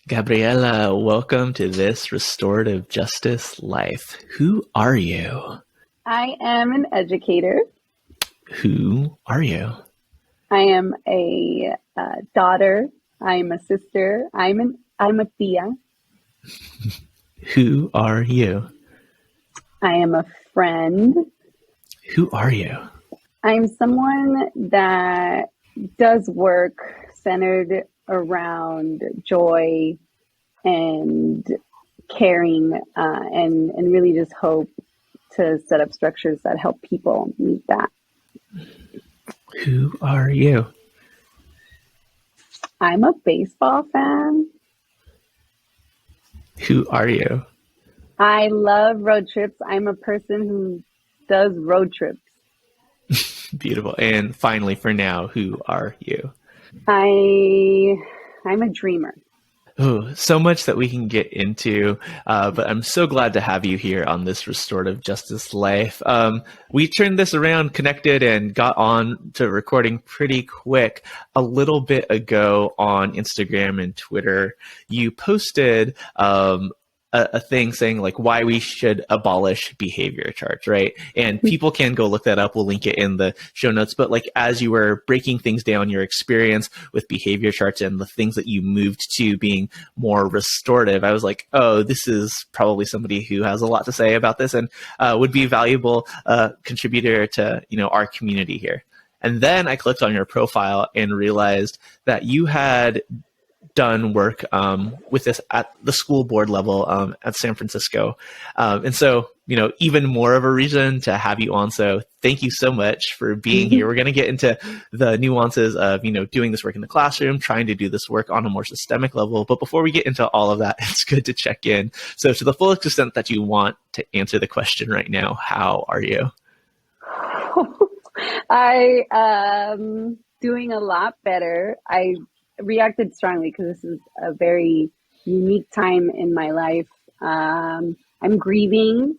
Gabriela, welcome to this restorative justice life. Who are you? I am an educator. Who are you? I am a daughter. I am a sister. I'm a tia. Who are you? I am a friend. Who are you? I'm someone that does work centered around joy and caring, and really just hope to set up structures that help people meet that. Who are you? I'm a baseball fan. Who are you? I love road trips. I'm a person who does road trips. Beautiful. And finally, for now, who are you? I'm a dreamer. Oh, so much that we can get into, but I'm so glad to have you here on this restorative justice life. We turned this around, connected, and got on to recording pretty quick. A little bit ago on Instagram and Twitter, you posted a thing saying like why we should abolish behavior charts, right? And people can go look that up. We'll link it in the show notes. But like as you were breaking things down, your experience with behavior charts and the things that you moved to being more restorative, I was like, oh, this is probably somebody who has a lot to say about this and would be a valuable contributor to our community here. And then I clicked on your profile and realized that you had done work with this at the school board level at San Francisco. And so, even more of a reason to have you on. So thank you so much for being here. We're going to get into the nuances of, doing this work in the classroom, trying to do this work on a more systemic level. But before we get into all of that, it's good to check in. So to the full extent that you want to answer the question right now, how are you? I am doing a lot better. I reacted strongly because this is a very unique time in my life. I'm grieving.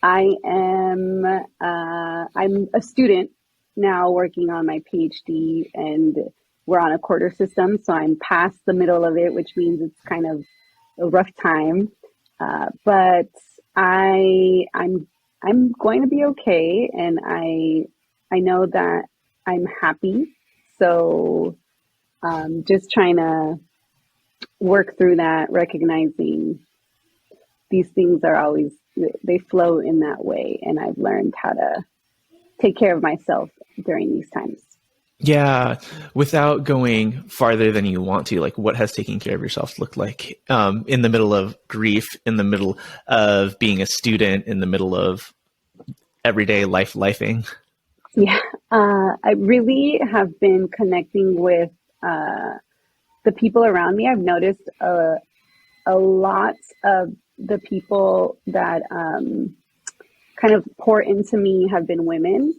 I'm a student now working on my PhD, and we're on a quarter system, so I'm past the middle of it, which means it's kind of a rough time. But I'm going to be okay, and I know that I'm happy. So just trying to work through that, recognizing these things are always, they flow in that way. And I've learned how to take care of myself during these times. Yeah. Without going farther than you want to, like what has taking care of yourself looked like in the middle of grief, in the middle of being a student, in the middle of everyday lifing? Yeah. I really have been connecting with the people around me. I've noticed a lot of the people that kind of pour into me have been women.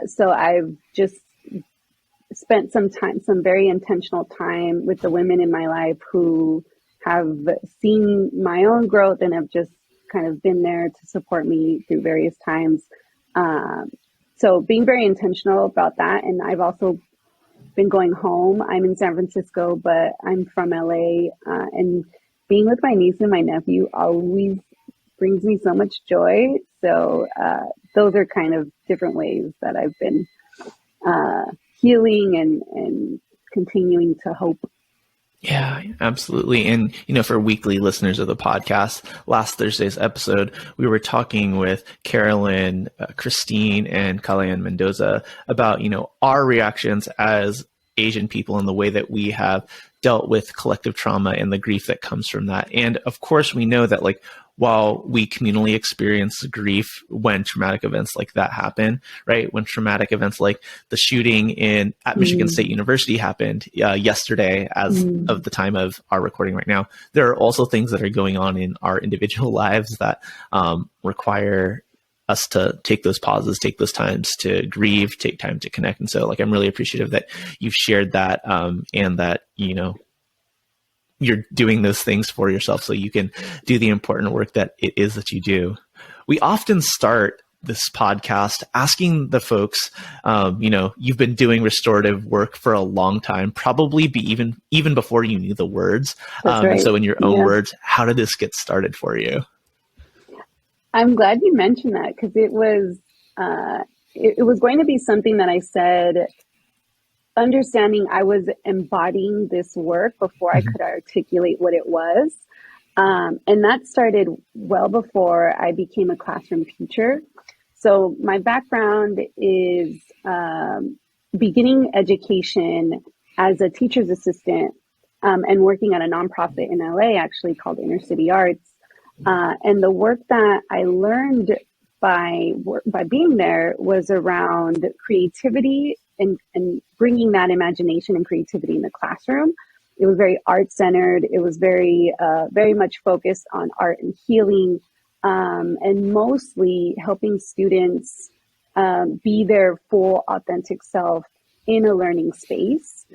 So I've just spent some very intentional time with the women in my life who have seen my own growth and have just kind of been there to support me through various times. So being very intentional about that. And I've also been going home. I'm in San Francisco, but I'm from LA, and being with my niece and my nephew always brings me so much joy. So those are kind of different ways that I've been healing and continuing to hope. Yeah, absolutely. And, for weekly listeners of the podcast, last Thursday's episode, we were talking with Carolyn, Christine, and Calayan Mendoza about, our reactions as Asian people and the way that we have dealt with collective trauma and the grief that comes from that. And of course, we know that while we communally experience grief when traumatic events like that happen, right? When traumatic events like the shooting at Michigan State University happened yesterday as of the time of our recording right now, there are also things that are going on in our individual lives that require us to take those pauses, take those times to grieve, take time to connect. And so I'm really appreciative that you've shared that and that, you're doing those things for yourself so you can do the important work that it is that you do. We often start this podcast, asking the folks, you've been doing restorative work for a long time, probably even before you knew the words. That's right. And so in your own words, how did this get started for you? I'm glad you mentioned that, because it was going to be something that I said, understanding I was embodying this work before I could articulate what it was. And that started well before I became a classroom teacher. So my background is beginning education as a teacher's assistant and working at a nonprofit in LA, actually called Inner City Arts. And the work that I learned by being there was around creativity and bringing that imagination and creativity in the classroom. It was very art-centered. It was very much focused on art and healing, and mostly helping students be their full, authentic self in a learning space.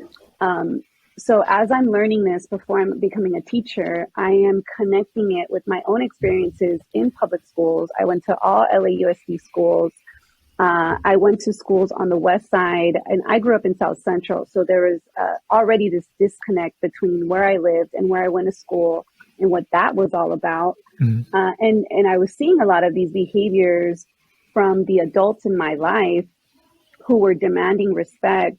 So as I'm learning this before I'm becoming a teacher, I am connecting it with my own experiences in public schools. I went to all LAUSD schools. I went to schools on the West Side, and I grew up in South Central. So there was already this disconnect between where I lived and where I went to school and what that was all about. And I was seeing a lot of these behaviors from the adults in my life who were demanding respect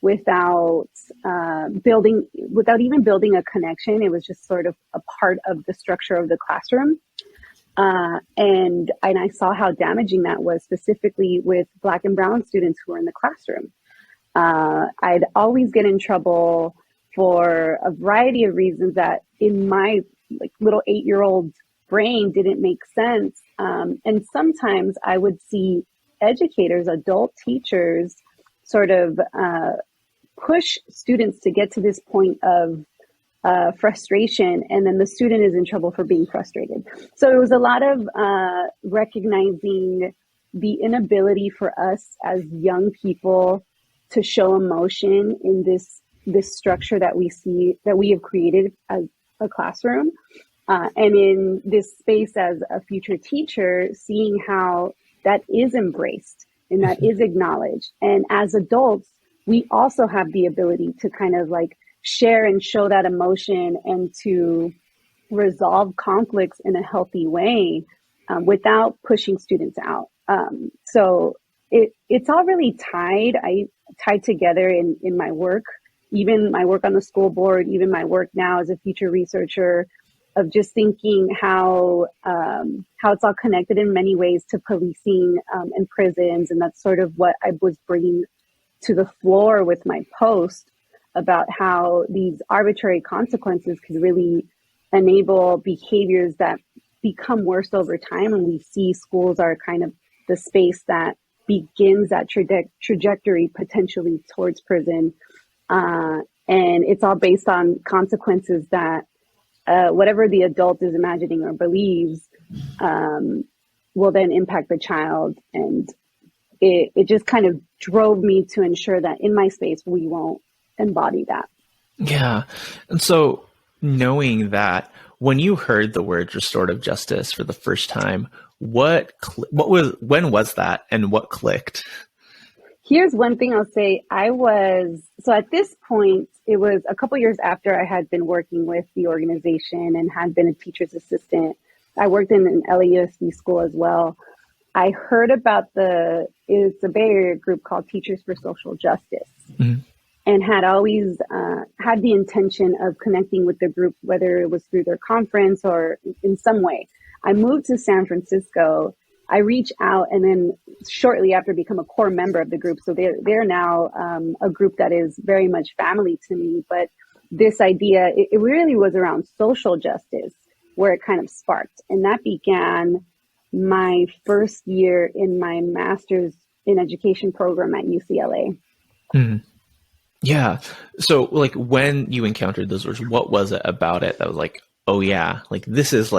without even building a connection. It was just sort of a part of the structure of the classroom. And I saw how damaging that was, specifically with Black and Brown students who were in the classroom. I'd always get in trouble for a variety of reasons that in my little 8-year-old brain didn't make sense. And sometimes I would see educators, adult teachers, sort of push students to get to this point of frustration, and then the student is in trouble for being frustrated. So it was a lot of recognizing the inability for us as young people to show emotion in this structure that we have created as a classroom, and in this space as a future teacher, seeing how that is embraced and that is acknowledged. And as adults, we also have the ability to kind of share and show that emotion and to resolve conflicts in a healthy way without pushing students out. So it's all really tied together in my work, even my work on the school board, even my work now as a future researcher, of just thinking how it's all connected in many ways to policing and prisons. And that's sort of what I was bringing to the floor with my post about how these arbitrary consequences could really enable behaviors that become worse over time. And we see schools are kind of the space that begins that trajectory potentially towards prison. And it's all based on consequences that whatever the adult is imagining or believes will then impact the child. And it just kind of drove me to ensure that in my space, we won't embody that. Yeah. And so knowing that, when you heard the word restorative justice for the first time, when was that and what clicked? Here's one thing I'll say. So at this point, it was a couple years after I had been working with the organization and had been a teacher's assistant. I worked in an LAUSD school as well. I heard about it's a Bay Area group called Teachers for Social Justice, and had always had the intention of connecting with the group, whether it was through their conference or in some way. I moved to San Francisco. I reached out, and then shortly after become a core member of the group. So they're now a group that is very much family to me. But this idea, it really was around social justice where it kind of sparked. And that began my first year in my master's in education program at UCLA. Yeah. So when you encountered those words, what was it about it that was like, oh yeah, this is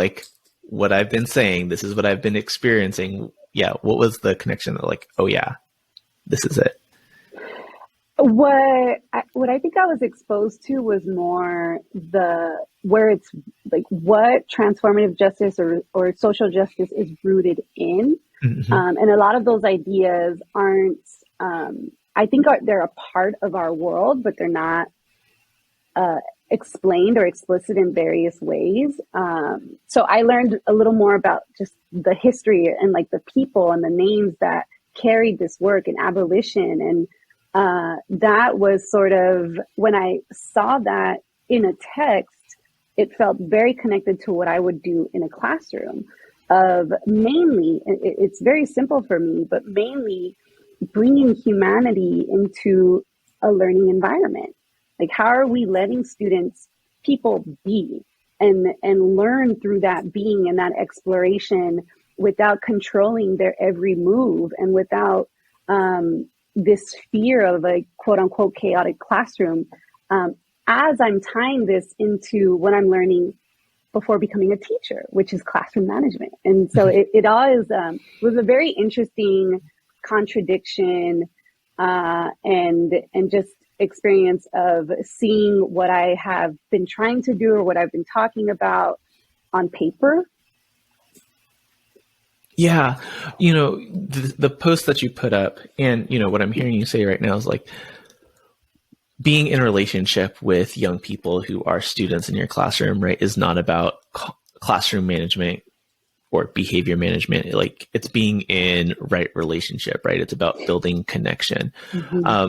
what I've been saying, this is what I've been experiencing? Yeah. What was the connection that oh yeah, this is it? What I think I was exposed to was more where it's what transformative justice or social justice is rooted in. And a lot of those ideas aren't, I think they're a part of our world, but they're not explained or explicit in various ways. So I learned a little more about just the history and like the people and the names that carried this work in abolition. And that was sort of, when I saw that in a text, it felt very connected to what I would do in a classroom, of mainly, it's very simple for me, but mainly bringing humanity into a learning environment. Like, how are we letting students, people be and learn through that being and that exploration without controlling their every move and without this fear of a quote unquote chaotic classroom, as I'm tying this into what I'm learning before becoming a teacher, which is classroom management. And so it all is, was a very interesting contradiction and just experience of seeing what I have been trying to do or what I've been talking about on paper. Yeah. The post that you put up, and, what I'm hearing you say right now is like, being in a relationship with young people who are students in your classroom, right, is not about classroom management or behavior management. Like, it's being in right relationship, right? It's about building connection.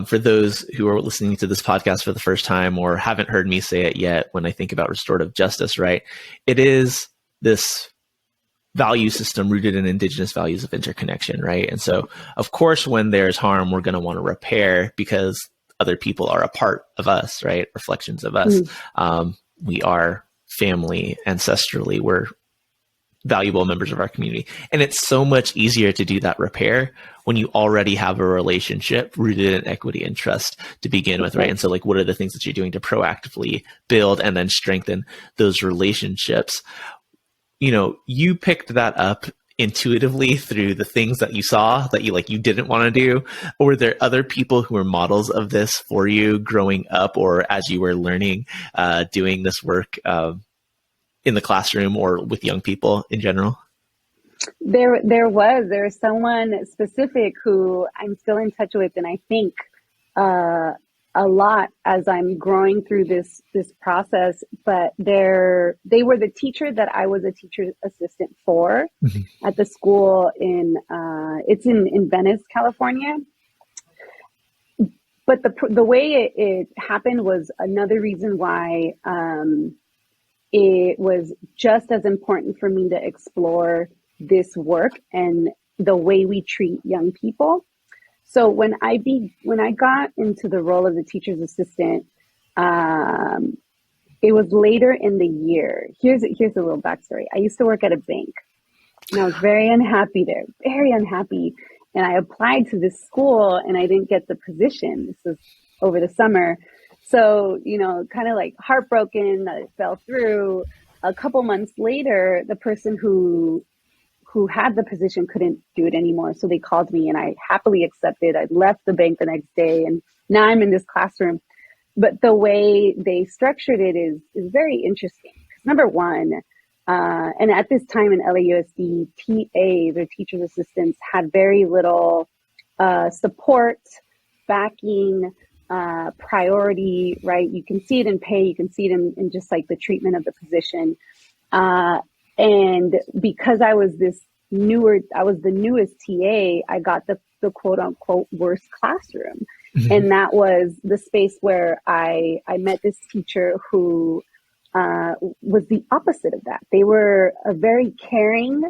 For those who are listening to this podcast for the first time or haven't heard me say it yet, when I think about restorative justice, right, it is this value system rooted in indigenous values of interconnection, right? And so, of course, when there's harm, we're going to want to repair because other people are a part of us, right? Reflections of us. We are family, ancestrally, we're valuable members of our community. And it's so much easier to do that repair when you already have a relationship rooted in equity and trust to begin with, right? And so, like, what are the things that you're doing to proactively build and then strengthen those relationships? You picked that up intuitively through the things that you saw that you didn't want to do, or were there other people who were models of this for you growing up, or as you were learning, doing this work in the classroom or with young people in general? There was someone specific who I'm still in touch with, and I think a lot as I'm growing through this process. But they were the teacher that I was a teacher assistant for at the school it's in Venice, California. But the way it happened was another reason why it was just as important for me to explore this work and the way we treat young people. So when I got into the role of the teacher's assistant, it was later in the year. Here's a little backstory. I used to work at a bank, and I was very unhappy there, very unhappy. And I applied to this school, and I didn't get the position. This was over the summer. So, kind of like heartbroken that it fell through. A couple months later, the person who had the position couldn't do it anymore. So they called me, and I happily accepted. I left the bank the next day, and now I'm in this classroom. But the way they structured it is very interesting. Number one, and at this time in LAUSD, TAs or teacher's assistants had very little support, backing, priority, right? You can see it in pay, you can see it in just like the treatment of the position. And because I was the newest TA, I got the quote unquote worst classroom. And that was the space where I met this teacher who was the opposite of that. They were a very caring,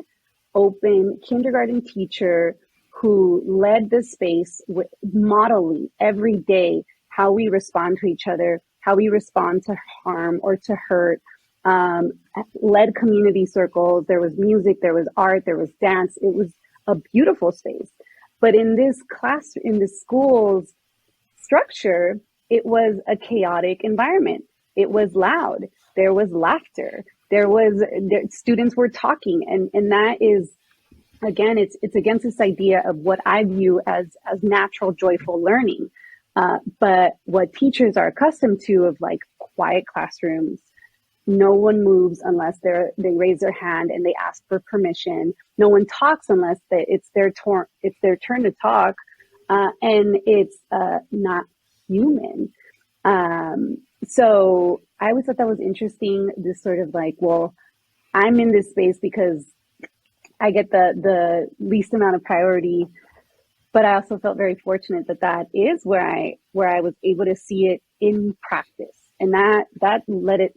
open kindergarten teacher who led the space with modeling every day how we respond to each other, how we respond to harm or to hurt. Led community circles. There was music, there was art, there was dance. It was a beautiful space. But in this school's structure, it was a chaotic environment. It was loud. There was laughter. Students were talking. And that is, again, it's against this idea of what I view as natural, joyful learning. But what teachers are accustomed to of like quiet classrooms, No one moves unless they raise their hand and they ask for permission. No one talks unless it's their turn to talk, and it's not human. So I always thought that was interesting. This sort of like, well, I'm in this space because I get the least amount of priority, but I also felt very fortunate that is where I was able to see it in practice. And that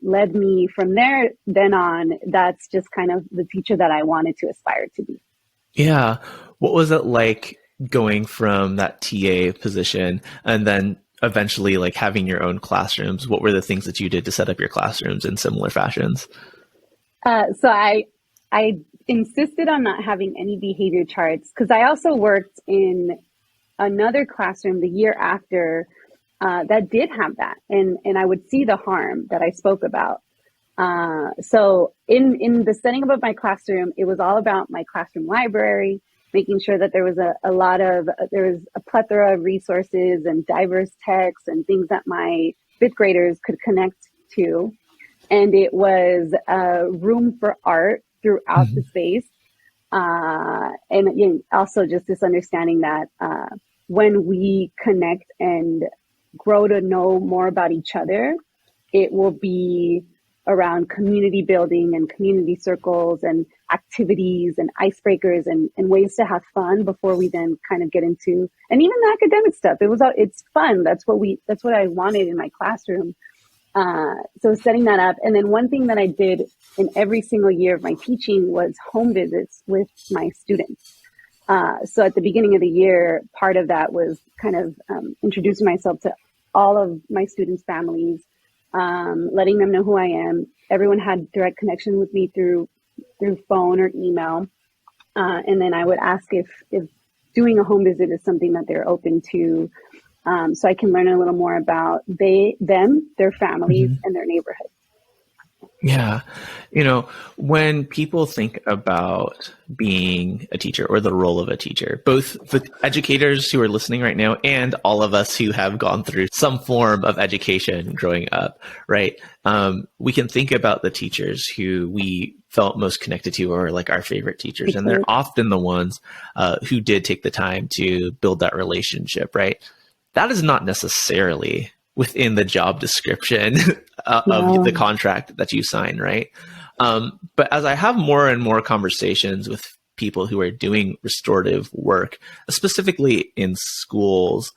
led me from there then on. That's just kind of the teacher that I wanted to aspire to be. Yeah. What was it like going from that TA position and then eventually like having your own classrooms? What were the things that you did to set up your classrooms in similar fashions? So I insisted on not having any behavior charts, because I also worked in another classroom the year after that did have that, and I would see the harm that I spoke about. So in the setting up of my classroom, it was all about my classroom library, making sure that there was a plethora of resources and diverse texts and things that my fifth graders could connect to. And it was a room for art throughout the space. And also just this understanding that when we connect and grow to know more about each other, it will be around community building and community circles and activities and icebreakers and ways to have fun before we then kind of get into, and even the academic stuff. It's fun. That's what I wanted in my classroom. So setting that up. And then one thing that I did in every single year of my teaching was home visits with my students. So at the beginning of the year, part of that was kind of introducing myself to all of my students' families, letting them know who I am. Everyone had direct connection with me through phone or email. And then I would ask if doing a home visit is something that they're open to, so I can learn a little more about their families, and their neighborhood. Yeah. When people think about being a teacher or the role of a teacher, both the educators who are listening right now and all of us who have gone through some form of education growing up, right? We can think about the teachers who we felt most connected to or like our favorite teachers. And they're often the ones who did take the time to build that relationship, right? That is not necessarily within the job description of the contract that you sign, right? But as I have more and more conversations with people who are doing restorative work, specifically in schools,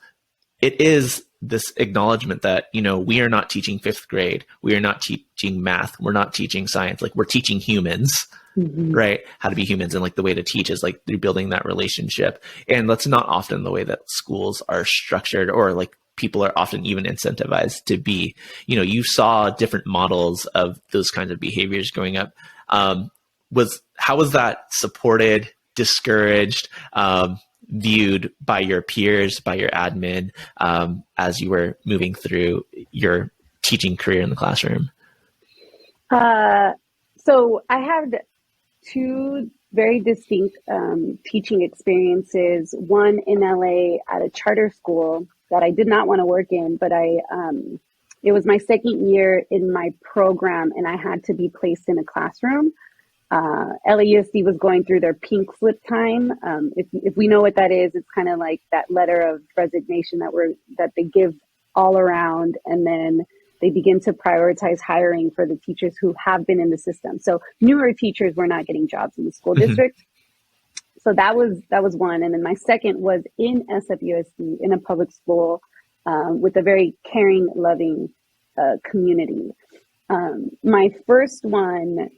it is this acknowledgement that, we are not teaching fifth grade. We are not teaching math. We're not teaching science. Like, we're teaching humans, right? How to be humans. And like the way to teach is like through building that relationship. And that's not often the way that schools are structured, or like people are often even incentivized to be. You saw different models of those kinds of behaviors growing up. How was that supported, discouraged, viewed by your peers, by your admin, as you were moving through your teaching career in the classroom? So I had two very distinct teaching experiences. One in LA at a charter school that I did not want to work in, but it was my second year in my program, and I had to be placed in a classroom. LAUSD was going through their pink slip time. If we know what that is, it's kind of like that letter of resignation that they give all around, and then they begin to prioritize hiring for the teachers who have been in the system. So newer teachers were not getting jobs in the school district. So that was one. And then my second was in SFUSD in a public school with a very caring, loving community. My first one,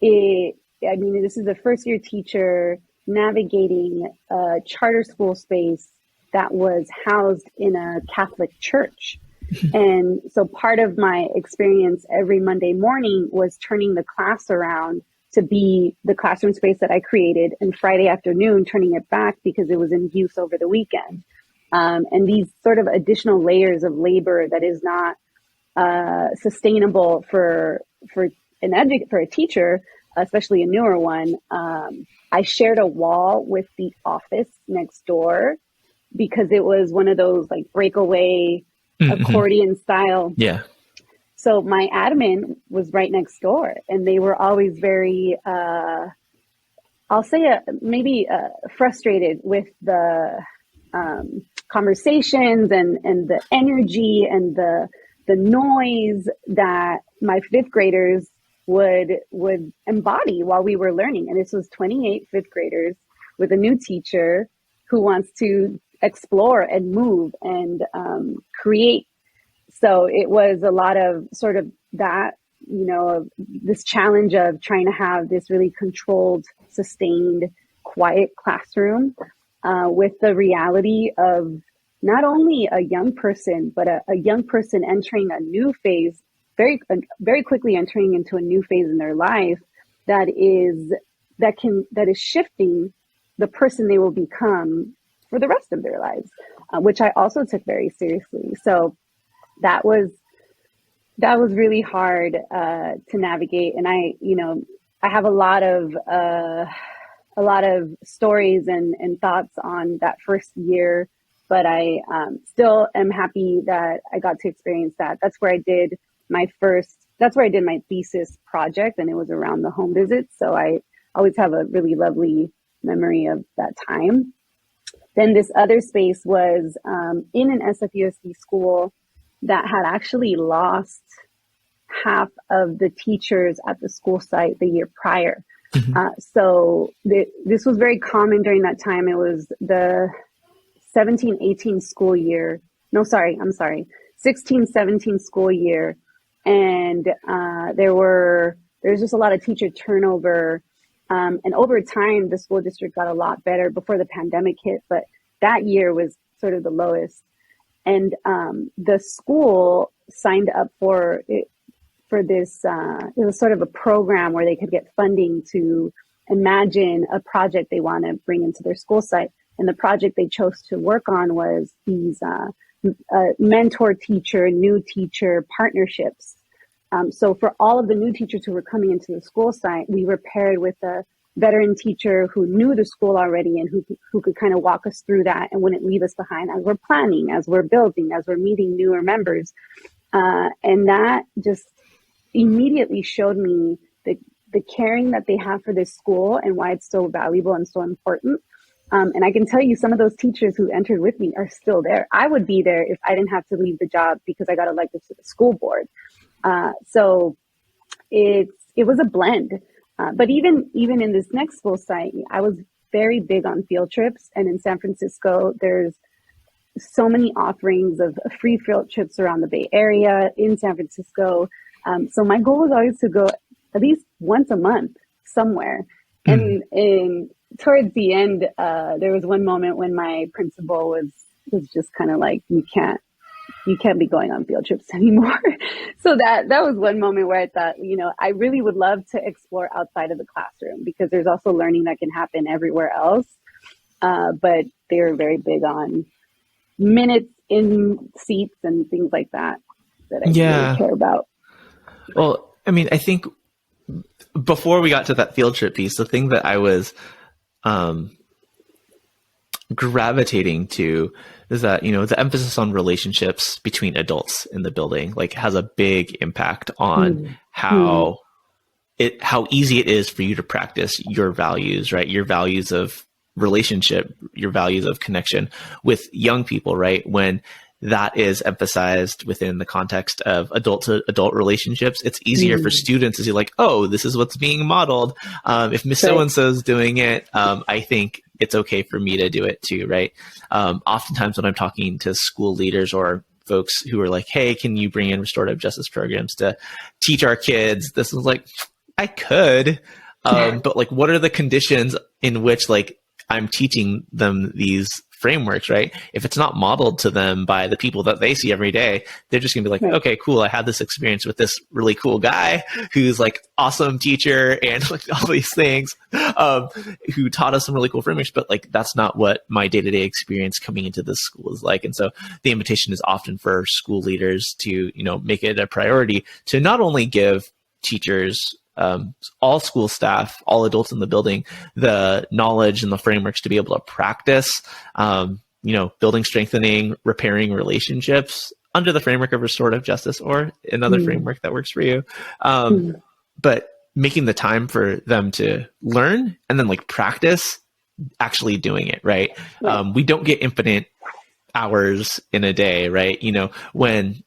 this is a first year teacher navigating a charter school space that was housed in a Catholic church. And so part of my experience every Monday morning was turning the class around to be the classroom space that I created, and Friday afternoon turning it back because it was in use over the weekend. And these sort of additional layers of labor that is not sustainable for a teacher, especially a newer one. I shared a wall with the office next door because it was one of those like breakaway accordion style So my admin was right next door, and they were always very, I'll say, maybe frustrated with the conversations and the energy and the noise that my fifth graders would embody while we were learning. And this was 28 fifth graders with a new teacher who wants to explore and move and create. So it was a lot of sort of that, this challenge of trying to have this really controlled, sustained, quiet classroom with the reality of not only a young person, but a young person entering a new phase, very quickly entering into a new phase in their life that is shifting the person they will become for the rest of their lives, which I also took very seriously. So that was really hard to navigate. And I have a lot of stories and thoughts on that first year, but I still am happy that I got to experience that. That's where I did my thesis project, and it was around the home visits. So I always have a really lovely memory of that time. Then this other space was in an SFUSD school that had actually lost half of the teachers at the school site the year prior. So this was very common during that time. It was the 17-18 school year. No, sorry, I'm sorry. 16-17 school year. And there's just a lot of teacher turnover. And over time, the school district got a lot better before the pandemic hit, but that year was sort of the lowest. And the school signed up for this, it was sort of a program where they could get funding to imagine a project they want to bring into their school site. And the project they chose to work on was these mentor teacher, new teacher partnerships. So for all of the new teachers who were coming into the school site, we were paired with a veteran teacher who knew the school already and who could kind of walk us through that and wouldn't leave us behind as we're planning, as we're building, as we're meeting newer members. And that just immediately showed me the caring that they have for this school and why it's so valuable and so important. And I can tell you some of those teachers who entered with me are still there. I would be there if I didn't have to leave the job because I got elected to the school board. So it was a blend. But even in this next school site, I was very big on field trips. And in San Francisco, there's so many offerings of free field trips around the Bay Area, in San Francisco. So my goal was always to go at least once a month somewhere. And towards the end, there was one moment when my principal was just kind of like, you can't be going on field trips anymore. So that was one moment where I thought, I really would love to explore outside of the classroom because there's also learning that can happen everywhere else. But they were very big on minutes in seats and things like that I really care about. Well, I mean, I think before we got to that field trip piece, the thing that I was gravitating to is that, the emphasis on relationships between adults in the building, like, has a big impact on how easy it is for you to practice your values, right? Your values of relationship, your values of connection with young people, right? When that is emphasized within the context of adult to adult relationships, it's easier for students to see like, oh, this is what's being modeled. If Miss So-and-so is doing it, I think it's okay for me to do it too, right? Oftentimes when I'm talking to school leaders or folks who are like, hey, can you bring in restorative justice programs to teach our kids? This is like, I could, but like, what are the conditions in which like I'm teaching them these frameworks, right? If it's not modeled to them by the people that they see every day, they're just gonna be like, okay, cool. I had this experience with this really cool guy who's like awesome teacher and like all these things, who taught us some really cool frameworks, but like, that's not what my day-to-day experience coming into this school is like. And so the invitation is often for school leaders to, make it a priority to not only give teachers, all school staff, all adults in the building, the knowledge and the frameworks to be able to practice, building, strengthening, repairing relationships under the framework of restorative justice or another framework that works for you. But making the time for them to learn and then like practice actually doing it, right? We don't get infinite hours in a day, right? You know, when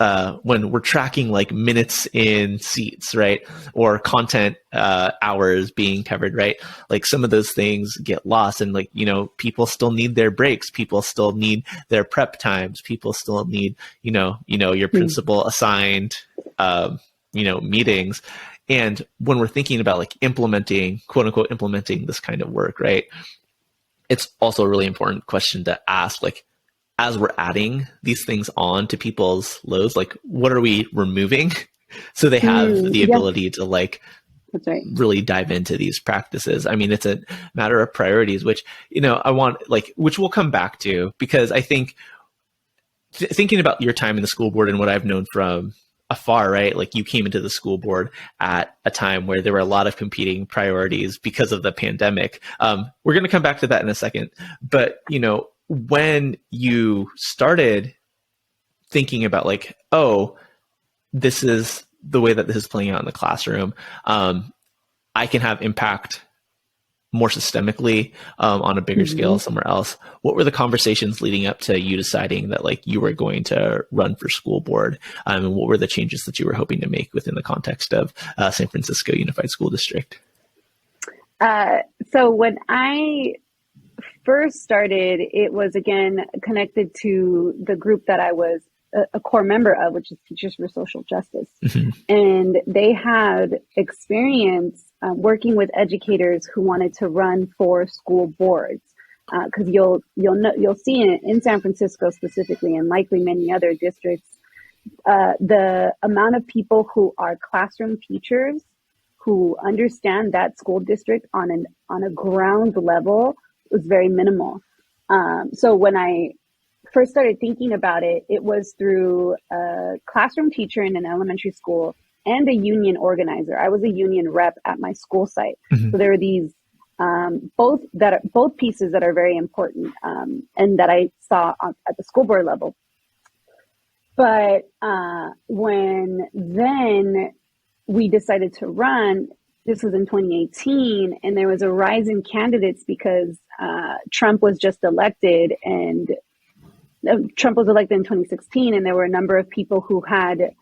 we're tracking like minutes in seats, right? Or content hours being covered, right? Like some of those things get lost, and like, you know, people still need their breaks. People still need their prep times. People still need, you know, your principal assigned, meetings. And when we're thinking about like implementing, quote unquote, implementing this kind of work, right? It's also a really important question to ask, like, as we're adding these things on to people's loads, like what are we removing so they have the ability to like really dive into these practices? I mean, it's a matter of priorities, which, you know, I want like, which we'll come back to, because I think thinking about your time in the school board and what I've known from afar, right? Like you came into the school board at a time where there were a lot of competing priorities because of the pandemic. We're going to come back to that in a second, but you know, when you started thinking about like, oh, this is the way that this is playing out in the classroom, I can have impact more systemically on a bigger scale somewhere else. What were the conversations leading up to you deciding that like you were going to run for school board? And what were the changes that you were hoping to make within the context of San Francisco Unified School District? So when I first started, it was again connected to the group that I was a core member of, which is Teachers for Social Justice. And they had experience working with educators who wanted to run for school boards. Because you'll see in San Francisco specifically, and likely many other districts, the amount of people who are classroom teachers who understand that school district on a ground level was very minimal. So when I first started thinking about it, it was through a classroom teacher in an elementary school and a union organizer. I was a union rep at my school site. So there were these both pieces that are very important and that I saw at the school board level. But when then we decided to run, this was in 2018, and there was a rise in candidates because Trump was just elected, and Trump was elected in 2016, and there were a number of people who had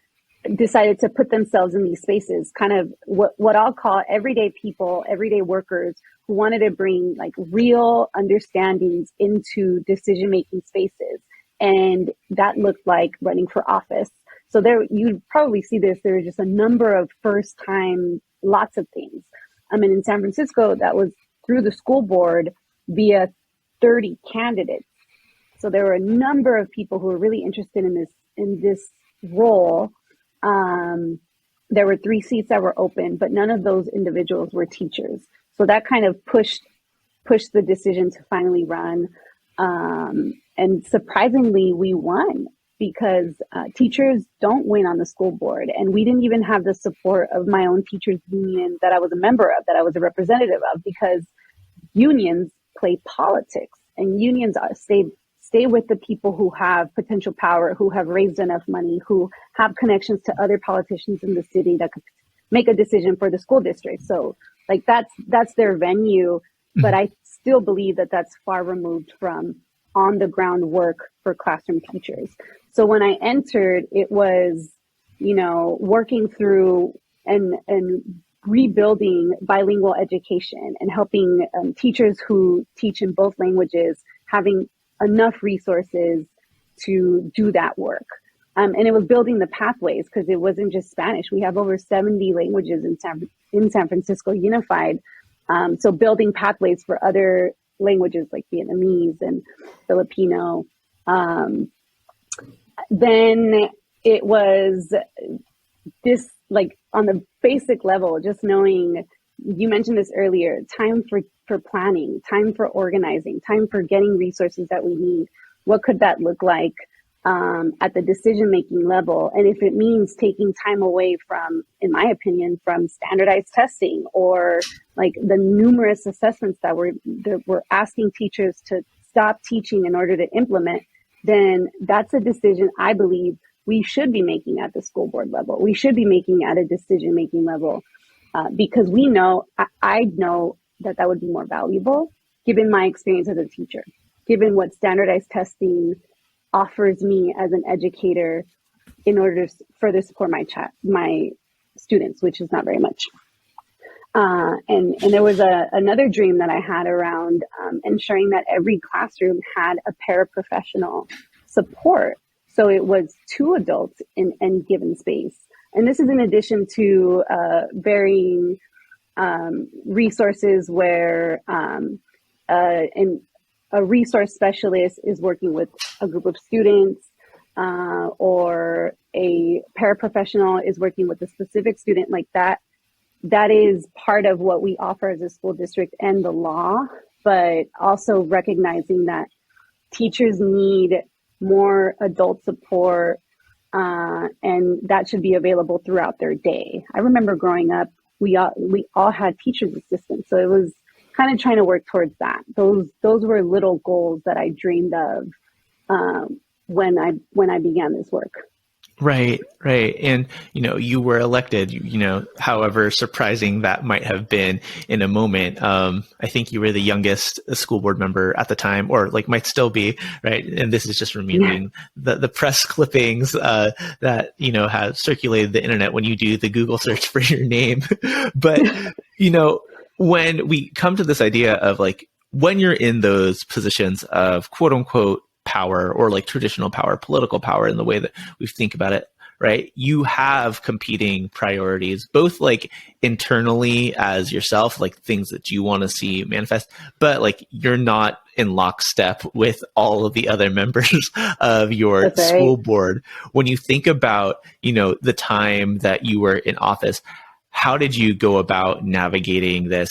decided to put themselves in these spaces, kind of what I'll call everyday people, everyday workers who wanted to bring like real understandings into decision-making spaces. And that looked like running for office. So there, you'd probably see this, there was just a number of first time, lots of things. I mean, in San Francisco, that was through the school board via 30 candidates. So there were a number of people who were really interested in this role. There were 3 seats that were open, but none of those individuals were teachers. So that kind of pushed the decision to finally run. And surprisingly, we won because teachers don't win on the school board. And we didn't even have the support of my own teachers union that I was a member of, that I was a representative of, because unions play politics, and unions stay with the people who have potential power, who have raised enough money, who have connections to other politicians in the city that could make a decision for the school district. So like that's their venue, but I still believe that that's far removed from on the ground work for classroom teachers. So when I entered, it was, working through and rebuilding bilingual education and helping teachers who teach in both languages having enough resources to do that work. And it was building the pathways, because it wasn't just Spanish. We have over 70 languages in San Francisco Unified. So building pathways for other languages like Vietnamese and Filipino. Then it was this, like on the basic level, just knowing, you mentioned this earlier, time for planning, time for organizing, time for getting resources that we need. What could that look like at the decision-making level? And if it means taking time away from, in my opinion, from standardized testing or like the numerous assessments that we're asking teachers to stop teaching in order to implement, then that's a decision I believe we should be making at the school board level. We should be making at a decision-making level because we know, I know that would be more valuable given my experience as a teacher, given what standardized testing offers me as an educator in order to further support my students, which is not very much. And there was another dream that I had around ensuring that every classroom had a paraprofessional support. So it was two adults in any given space. And this is in addition to varying resources where a resource specialist is working with a group of students or a paraprofessional is working with a specific student like that. That is part of what we offer as a school district and the law, but also recognizing that teachers need more adult support and that should be available throughout their day. I remember growing up, we all had teachers assistants, so it was kind of trying to work towards that. Those were little goals that I dreamed of when I began this work. Right. And, you were elected, however surprising that might have been in a moment. I think you were the youngest school board member at the time, or might still be, right? And this is just from me reading the press clippings that, have circulated the internet when you do the Google search for your name. But, when we come to this idea of when you're in those positions of quote unquote power or traditional power, political power in the way that we think about it, right? You have competing priorities, both internally as yourself, things that you want to see manifest, but you're not in lockstep with all of the other members of your school board. When you think about, the time that you were in office, how did you go about navigating this,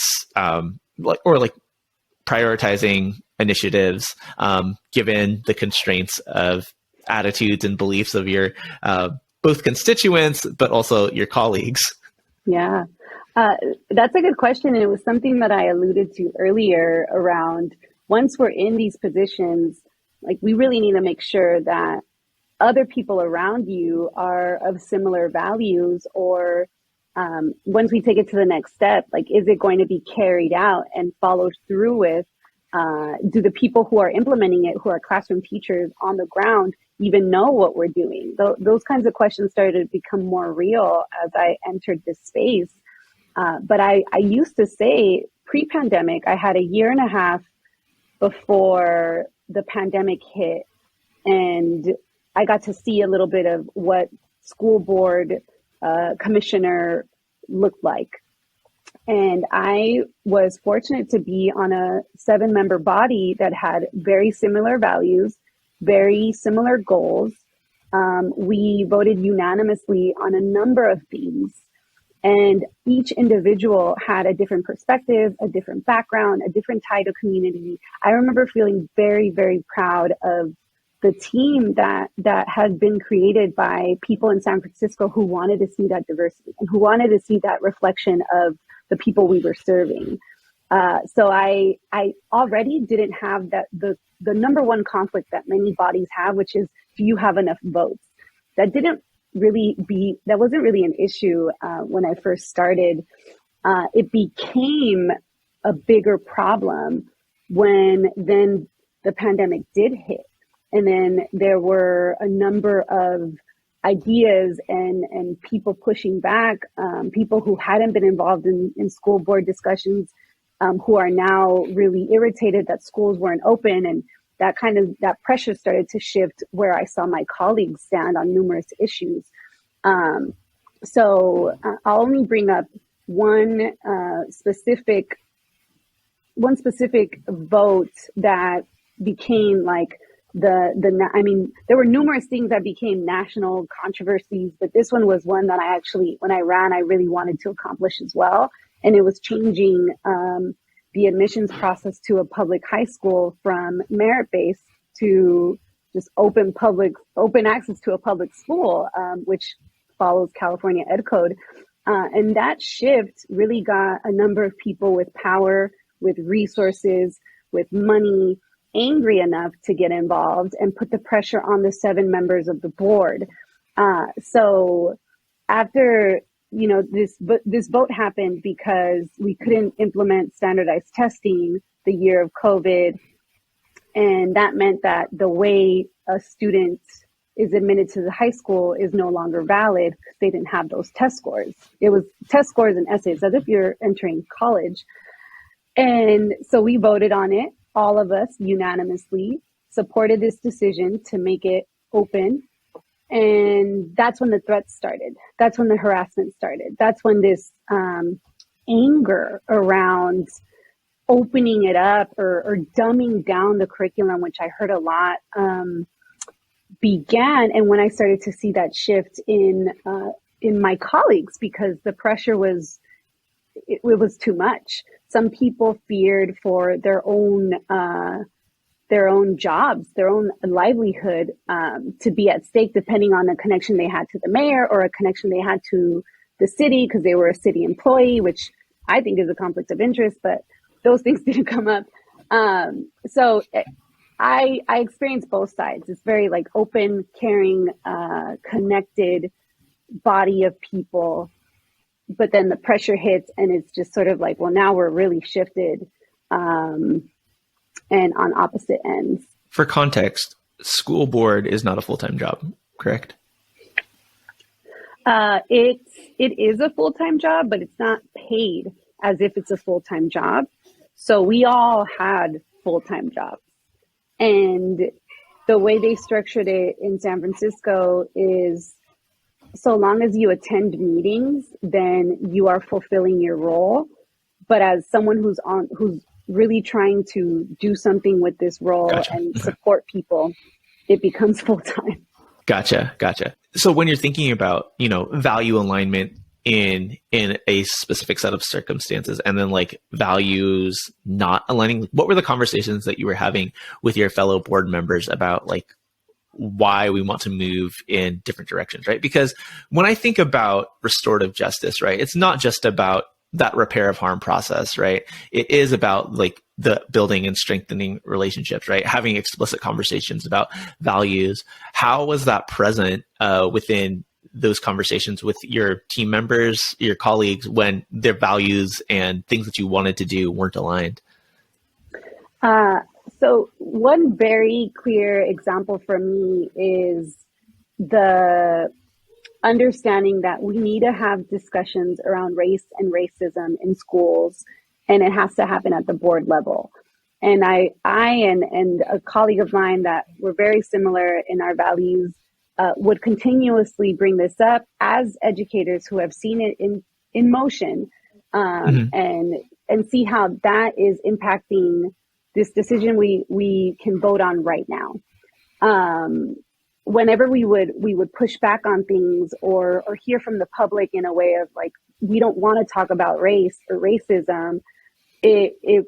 prioritizing initiatives, given the constraints of attitudes and beliefs of your both constituents, but also your colleagues? Yeah, that's a good question. And it was something that I alluded to earlier around once we're in these positions, we really need to make sure that other people around you are of similar values, or once we take it to the next step, is it going to be carried out and followed through with? Do the people who are implementing it, who are classroom teachers on the ground, even know what we're doing? Those kinds of questions started to become more real as I entered this space. But I used to say pre-pandemic, I had a year and a half before the pandemic hit, and I got to see a little bit of what school board commissioner looked like. And I was fortunate to be on a 7-member body that had very similar values, very similar goals. We voted unanimously on a number of things, and each individual had a different perspective, a different background, a different tie to community. I remember feeling very, very proud of the team that had been created by people in San Francisco who wanted to see that diversity and who wanted to see that reflection of the people we were serving. So I already didn't have the number one conflict that many bodies have, which is, do you have enough votes? That wasn't really an issue when I first started. It became a bigger problem when then the pandemic did hit. And then there were a number of ideas and people pushing back, people who hadn't been involved in school board discussions, who are now really irritated that schools weren't open. And that pressure started to shift where I saw my colleagues stand on numerous issues. So I'll only bring up one specific vote that became there were numerous things that became national controversies, but this one was one that when I ran, I really wanted to accomplish as well. And it was changing the admissions process to a public high school from merit-based to just open access to a public school, which follows California Ed Code. And that shift really got a number of people with power, with resources, with money, angry enough to get involved and put the pressure on the 7 members of the board. So after, this vote happened because we couldn't implement standardized testing the year of COVID. And that meant that the way a student is admitted to the high school is no longer valid because they didn't have those test scores. It was test scores and essays as if you're entering college. And so we voted on it. All of us unanimously supported this decision to make it open. And that's when the threats started. That's when the harassment started. That's when this anger around opening it up or dumbing down the curriculum, which I heard a lot, began. And when I started to see that shift in my colleagues, because the pressure was too much. Some people feared for their own jobs, their own livelihood to be at stake, depending on the connection they had to the mayor or a connection they had to the city because they were a city employee, which I think is a conflict of interest, but those things didn't come up. So I experienced both sides. It's very like open, caring, connected body of people. But then the pressure hits and it's just sort of like, well, now we're really shifted and on opposite ends. For context, school board is not a full-time job, correct? It is a full-time job, but it's not paid as if it's a full-time job. So we all had full-time jobs. And the way they structured it in San Francisco is so long as you attend meetings, then you are fulfilling your role. But as someone who's really trying to do something with this role and support people, it becomes full-time. Gotcha. So when you're thinking about, value alignment in a specific set of circumstances and then like values not aligning, what were the conversations that you were having with your fellow board members about like why we want to move in different directions, right? Because when I think about restorative justice, right, it's not just about that repair of harm process, right? It is about like the building and strengthening relationships, right? Having explicit conversations about values. How was that present within those conversations with your team members, your colleagues, when their values and things that you wanted to do weren't aligned? So one very clear example for me is the understanding that we need to have discussions around race and racism in schools, and it has to happen at the board level. And I and a colleague of mine that were very similar in our values would continuously bring this up as educators who have seen it in motion and see how that is impacting this decision we can vote on right now. Whenever we would push back on things or hear from the public in a way of like, we don't want to talk about race or racism, it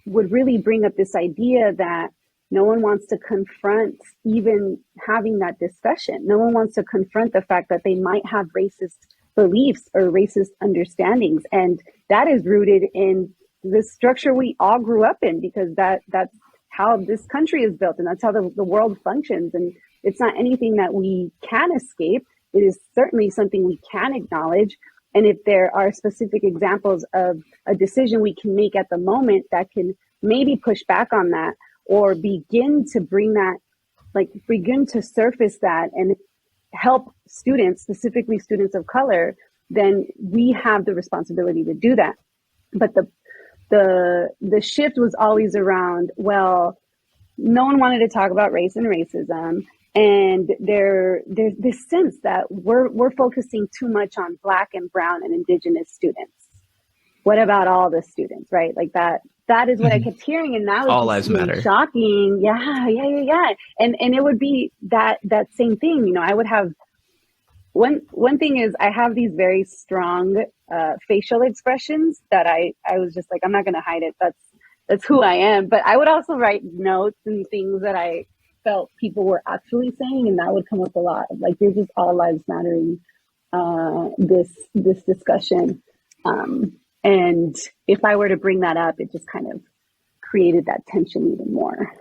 would really bring up this idea that no one wants to confront even having that discussion. No one wants to confront the fact that they might have racist beliefs or racist understandings. And that is rooted in the structure we all grew up in, because that's how this country is built and that's how the world functions. And it's not anything that we can escape. It is certainly something we can acknowledge. And if there are specific examples of a decision we can make at the moment that can maybe push back on that or begin to bring that, like begin to surface that and help students, specifically students of color, then we have the responsibility to do that. But the shift was always around, well, no one wanted to talk about race and racism. And there's this sense that we're focusing too much on Black and brown and Indigenous students. What about all the students, right? Like that is what I kept hearing. And that was all lives really matter. Shocking. Yeah. And it would be that same thing. I would have one thing is I have these very strong facial expressions that I was just like, I'm not going to hide it. That's who I am. But I would also write notes and things that I felt people were actually saying, and that would come up a lot. Like, you're just all lives mattering, this discussion. And if I were to bring that up, it just kind of created that tension even more.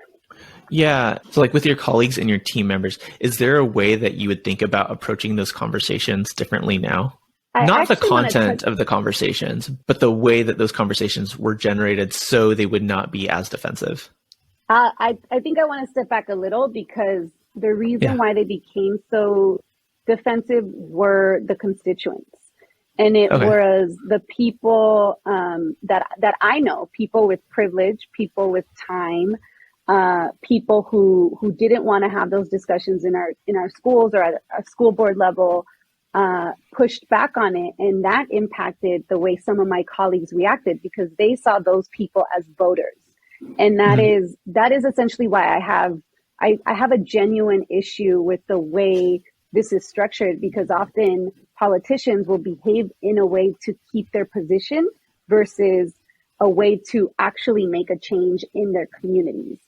Yeah. So like with your colleagues and your team members, is there a way that you would think about approaching those conversations differently now? I Not the actually want to touch. content of the conversations, but the way that those conversations were generated so they would not be as defensive. I think I want to step back a little because the reason Yeah. why they became so defensive were the constituents. And it Okay. was the people that I know, people with privilege, people with time, people who didn't want to have those discussions in our schools or at a school board level, pushed back on it, and that impacted the way some of my colleagues reacted because they saw those people as voters, and Mhm. that is essentially why I have a genuine issue with the way this is structured because often politicians will behave in a way to keep their position versus a way to actually make a change in their communities.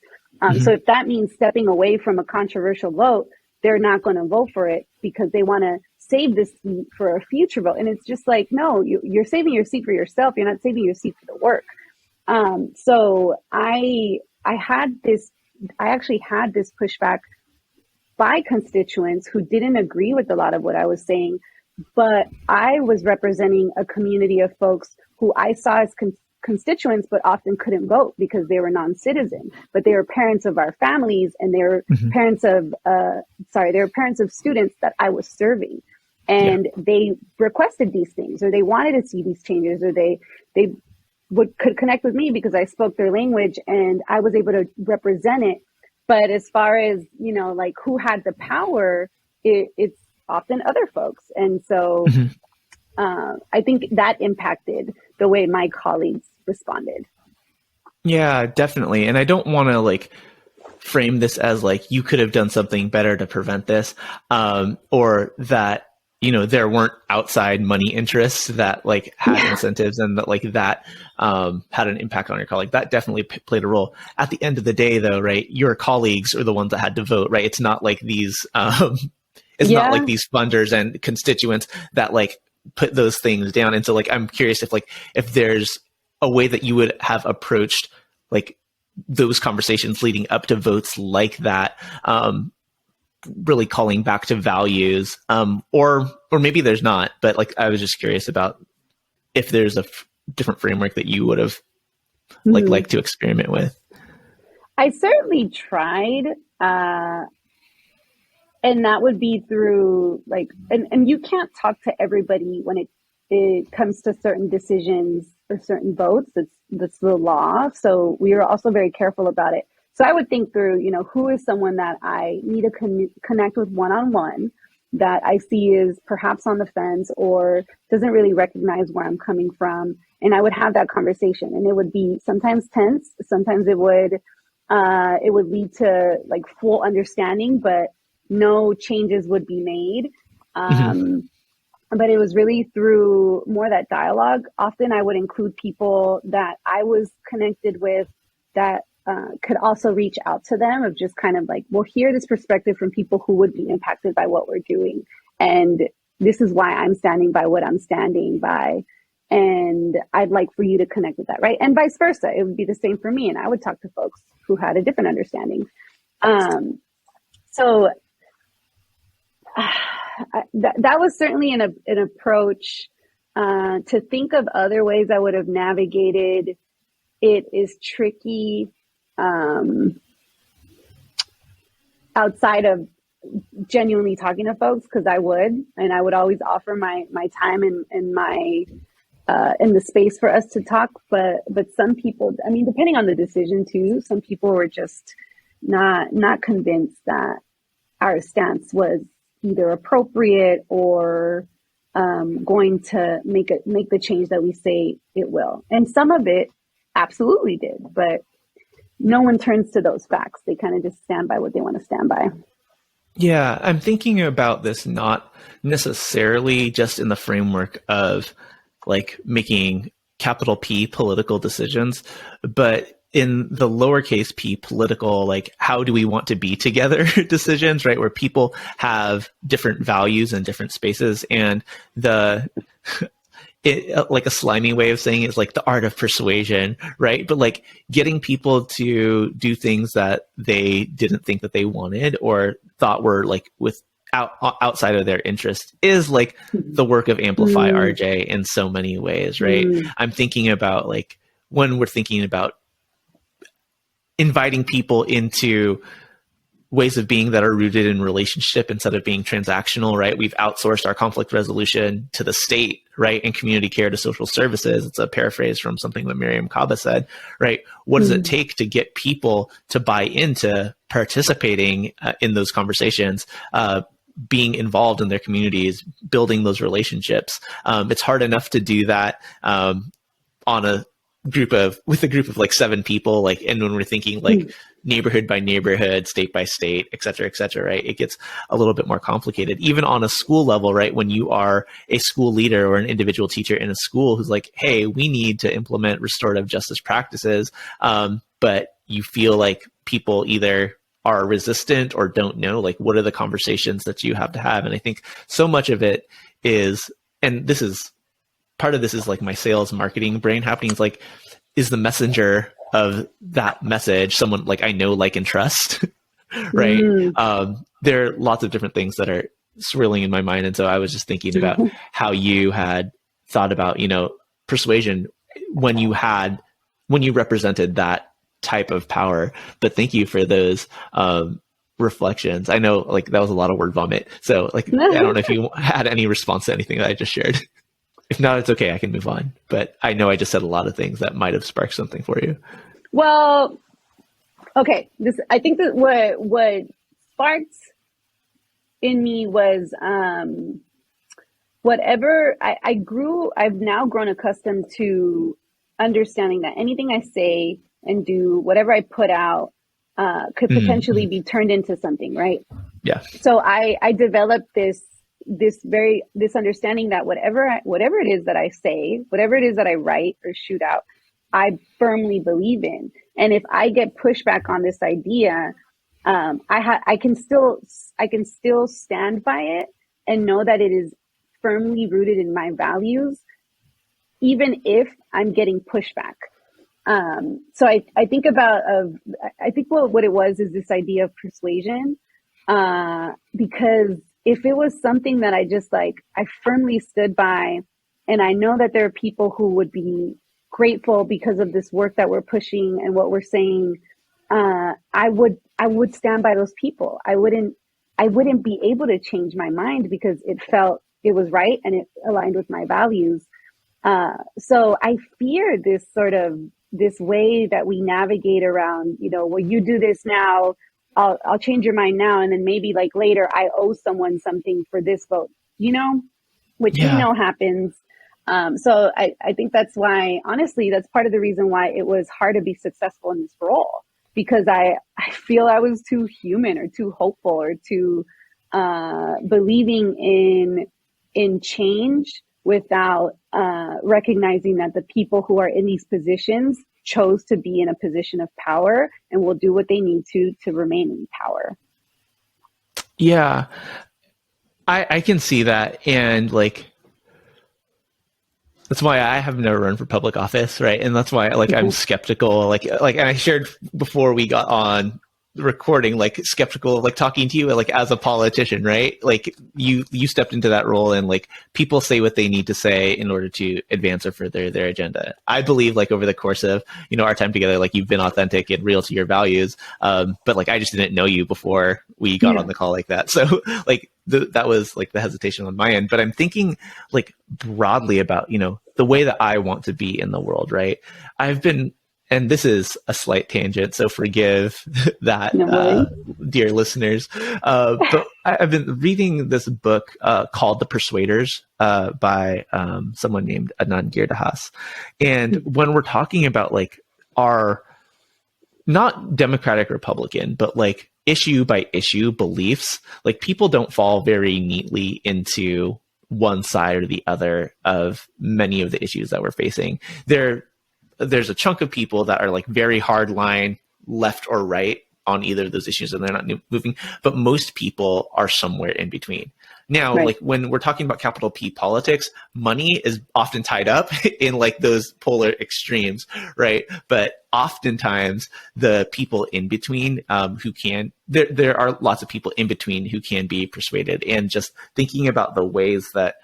So Mhm. if that means stepping away from a controversial vote, they're not going to vote for it because they want to save this seat for a future vote. And it's just like, no, you're saving your seat for yourself. You're not saving your seat for the work. So I had this, I actually had this pushback by constituents who didn't agree with a lot of what I was saying, but I was representing a community of folks who I saw as constituents, but often couldn't vote because they were non-citizen, but they were parents of our families and they were Mhm. parents of, they were parents of students that I was serving. Yeah. And they requested these things, or they wanted to see these changes, or they could connect with me because I spoke their language and I was able to represent it. But as far as, like who had the power, it's often other folks. And so Mhm. I think that impacted the way my colleagues responded. Yeah, definitely. And I don't want to like frame this as like you could have done something better to prevent this, or that there weren't outside money interests that like had Yeah. incentives and that like that had an impact on your colleague. That definitely played a role. At the end of the day, though, right, your colleagues are the ones that had to vote, right? It's not like these it's not like Yeah. these funders and constituents that like put those things down. And so like I'm curious if there's a way that you would have approached like those conversations leading up to votes like that, really calling back to values, or maybe there's not, but like I was just curious about if there's a different framework that you would have Mhm. liked to experiment with. I certainly tried. And that would be through like, and you can't talk to everybody when it comes to certain decisions or certain votes. That's the law. So we are also very careful about it. So I would think through, who is someone that I need to connect with one-on-one that I see is perhaps on the fence or doesn't really recognize where I'm coming from. And I would have that conversation, and it would be sometimes tense. Sometimes it would lead to like full understanding, but no changes would be made. Mm-hmm. But it was really through more that dialogue. Often I would include people that I was connected with that could also reach out to them of just kind of like, well, hear this perspective from people who would be impacted by what we're doing. And this is why I'm standing by what I'm standing by. And I'd like for you to connect with that, right? And vice versa. It would be the same for me. And I would talk to folks who had a different understanding. So that was certainly an approach. To think of other ways I would have navigated it is tricky, outside of genuinely talking to folks, because I would always offer my time and my in the space for us to talk. But some people, I mean, depending on the decision too, some people were just not convinced that our stance was either appropriate or going to make the change that we say it will. And some of it absolutely did, but no one turns to those facts. They kind of just stand by what they want to stand by. Yeah, I'm thinking about this not necessarily just in the framework of like making capital P political decisions, but in the lowercase p political, like how do we want to be together decisions, right? Where people have different values in different spaces. And like a slimy way of saying it is like the art of persuasion, right? But like getting people to do things that they didn't think that they wanted or thought were like outside of their interest is like the work of Amplify RJ in so many ways, right? I'm thinking about like when we're thinking about inviting people into ways of being that are rooted in relationship instead of being transactional, right? We've outsourced our conflict resolution to the state, right? And community care to social services. It's a paraphrase from something that Miriam Kaba said, right? What does it take to get people to buy into participating in those conversations, being involved in their communities, building those relationships? It's hard enough to do that with a group of like 7 people, like, and when we're thinking like neighborhood by neighborhood, state by state, et cetera, right? It gets a little bit more complicated, even on a school level, right? When you are a school leader or an individual teacher in a school who's like, hey, we need to implement restorative justice practices. But you feel like people either are resistant or don't know, like, what are the conversations that you have to have? And I think so much of it is, and this is, part of this is like my sales marketing brain happening. It's like, is the messenger of that message someone like I know, like, and trust, right? There are lots of different things that are swirling in my mind. And so I was just thinking about how you had thought about, persuasion when you represented that type of power. But thank you for those reflections. I know like that was a lot of word vomit. So like, I don't know if you had any response to anything that I just shared. If not, it's okay. I can move on. But I know I just said a lot of things that might have sparked something for you. Well, okay. I think that what sparked in me was I've now grown accustomed to understanding that anything I say and do, whatever I put out, could potentially be turned into something, right? Yeah. So I developed this understanding that whatever it is that I say, whatever it is that I write or shoot out, I firmly believe in. And if I get pushback on this idea, I can still stand by it and know that it is firmly rooted in my values, even if I'm getting pushback. So I think what it was is this idea of persuasion, because if it was something that I firmly stood by, and I know that there are people who would be grateful because of this work that we're pushing and what we're saying, I would stand by those people. I wouldn't be able to change my mind because it felt it was right and it aligned with my values. So I fear this way that we navigate around, well, you do this now, I'll change your mind now, and then maybe like later I owe someone something for this vote, which happens. So I think that's why, honestly, that's part of the reason why it was hard to be successful in this role, because I feel I was too human or too hopeful or too believing in change without recognizing that the people who are in these positions chose to be in a position of power and will do what they need to remain in power. Yeah, I can see that. And like, that's why I have never run for public office, right? And that's why like I'm skeptical, like, and I shared before we got on recording, like skeptical, like talking to you like as a politician, right? Like you stepped into that role, and like people say what they need to say in order to advance or further their agenda. I believe like over the course of our time together, like you've been authentic and real to your values, but like I just didn't know you before we got on the call like that. So like that was like the hesitation on my end. But I'm thinking like broadly about the way that I want to be in the world, right? And this is a slight tangent, so forgive that, dear listeners. But I've been reading this book called The Persuaders by someone named Anand Giridharadas. And when we're talking about like our, not Democratic Republican, but like issue by issue beliefs, like people don't fall very neatly into one side or the other of many of the issues that we're facing. There's a chunk of people that are like very hard line left or right on either of those issues, and they're not moving, but most people are somewhere in between. Now, Right. like when we're talking about capital P politics, money is often tied up in like those polar extremes, right? But oftentimes the people in between who can, there are lots of people in between who can be persuaded, and just thinking about the ways that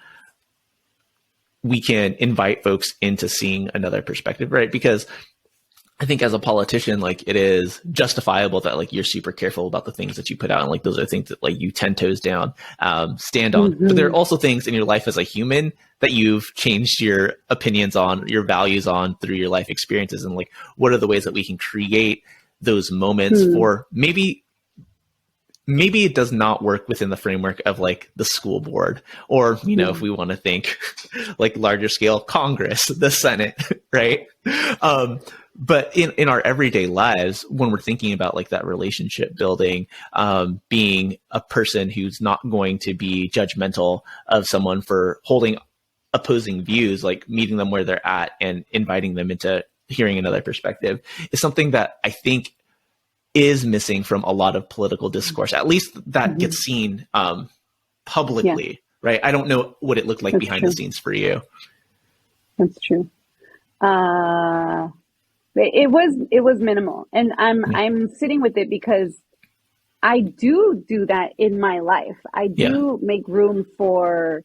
we can invite folks into seeing another perspective, right? Because I think as a politician, like it is justifiable that like you're super careful about the things that you put out, and like those are things that like you 10 toes down stand on. But there are also things in your life as a human that you've changed your opinions on, your values on through your life experiences, and like what are the ways that we can create those moments for maybe it does not work within the framework of like the school board, or you know, if we want to think like larger scale, Congress, the Senate, right? But in our everyday lives, when we're thinking about like that relationship building, being a person who's not going to be judgmental of someone for holding opposing views, like meeting them where they're at and inviting them into hearing another perspective, is something that I think is missing from a lot of political discourse. At least that gets seen publicly, right? I don't know what it looked like behind the scenes for you. That's true. It was minimal, and I'm sitting with it because I do that in my life. I do make room for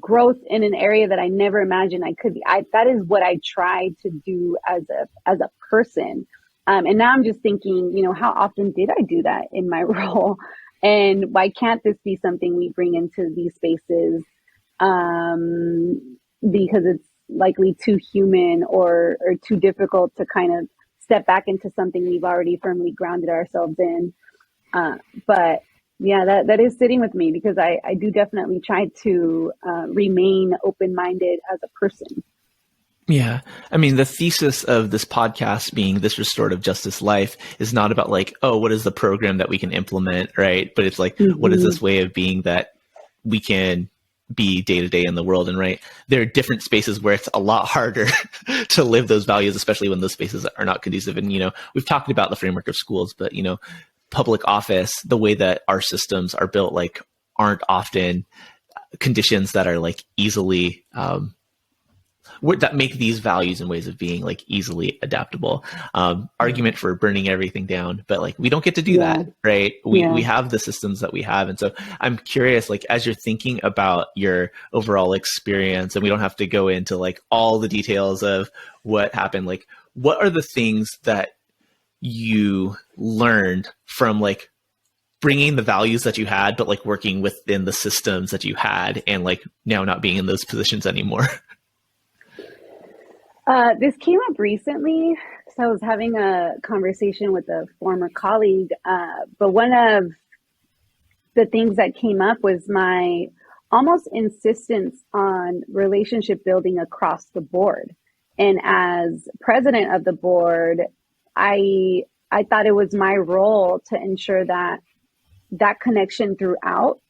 growth in an area that I never imagined I could be. That is what I try to do as a person. And now I'm just thinking, you know, how often did I do that in my role? And why can't this be something we bring into these spaces? Because it's likely too human or too difficult to kind of step back into something we've already firmly grounded ourselves in. But yeah, that is sitting with me, because I do definitely try to remain open-minded as a person. Yeah. I mean, the thesis of this podcast being this restorative justice life is not about like, oh, what is the program that we can implement, right? But it's like, what is this way of being that we can be day to day in the world? And right, there are different spaces where it's a lot harder to live those values, especially when those spaces are not conducive. And, you know, we've talked about the framework of schools, but, you know, public office, the way that our systems are built, like aren't often conditions that are like easily, that make these values and ways of being like easily adaptable. Argument for burning everything down, but like we don't get to do that, right? We have the systems that we have. And so I'm curious, like as you're thinking about your overall experience, and we don't have to go into like all the details of what happened, like what are the things that you learned from like bringing the values that you had, but like working within the systems that you had, and like now not being in those positions anymore? This came up recently. So I was having a conversation with a former colleague, but one of the things that came up was my almost insistence on relationship building across the board. And as president of the board, I thought it was my role to ensure that connection throughout,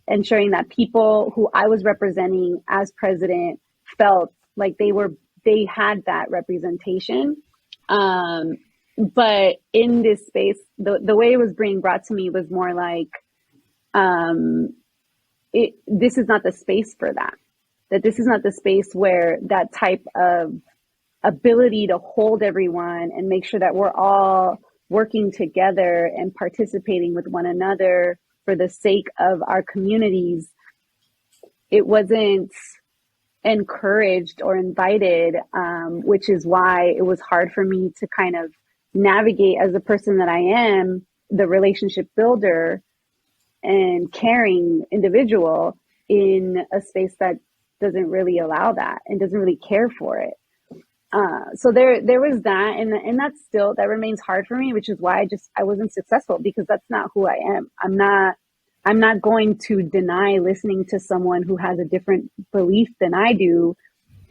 ensuring that people who I was representing as president felt like they had that representation. But in this space, the way it was being brought to me was more like, this is not the space for that. That this is not the space where that type of ability to hold everyone and make sure that we're all working together and participating with one another for the sake of our communities, it wasn't encouraged or invited, which is why it was hard for me to kind of navigate as the person that I am, the relationship builder and caring individual, in a space that doesn't really allow that and doesn't really care for it. So there was that, and that remains hard for me, which is why I wasn't successful, because that's not who I am. I'm not going to deny listening to someone who has a different belief than I do,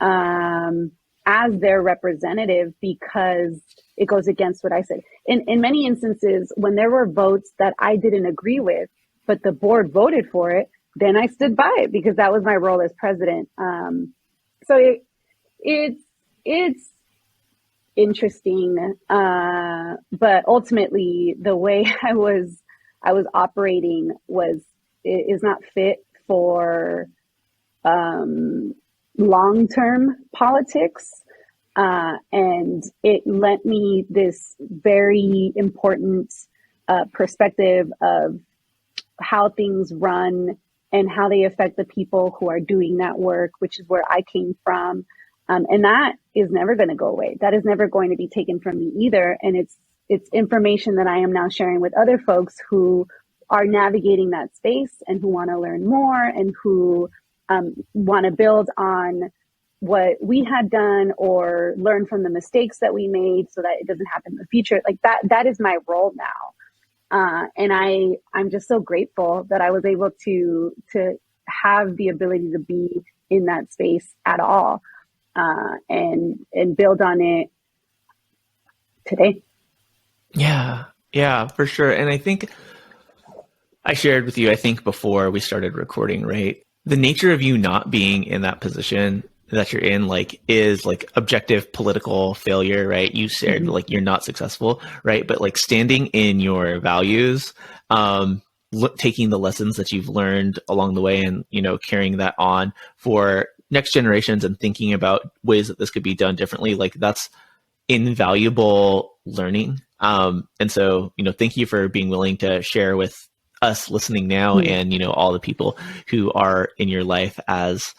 as their representative, because it goes against what I said. In many instances, when there were votes that I didn't agree with, but the board voted for it, then I stood by it, because that was my role as president. So it's interesting, but ultimately the way I was I was operating is not fit for long-term politics. And it lent me this very important perspective of how things run and how they affect the people who are doing that work, which is where I came from. And that is never going to go away. That is never going to be taken from me either. And it's information that I am now sharing with other folks who are navigating that space and who want to learn more and who want to build on what we had done or learn from the mistakes that we made so that it doesn't happen in the future. Like that is my role now. And I'm just so grateful that I was able to have the ability to be in that space at all, and build on it today. Yeah, for sure. And I think I shared with you, I think before we started recording, right? The nature of you not being in that position that you're in, like, is like objective political failure, right? You said like you're not successful, right? But like standing in your values, taking the lessons that you've learned along the way and, carrying that on for next generations and thinking about ways that this could be done differently, like that's invaluable learning. And so, thank you for being willing to share with us listening now and, all the people who are in your life as,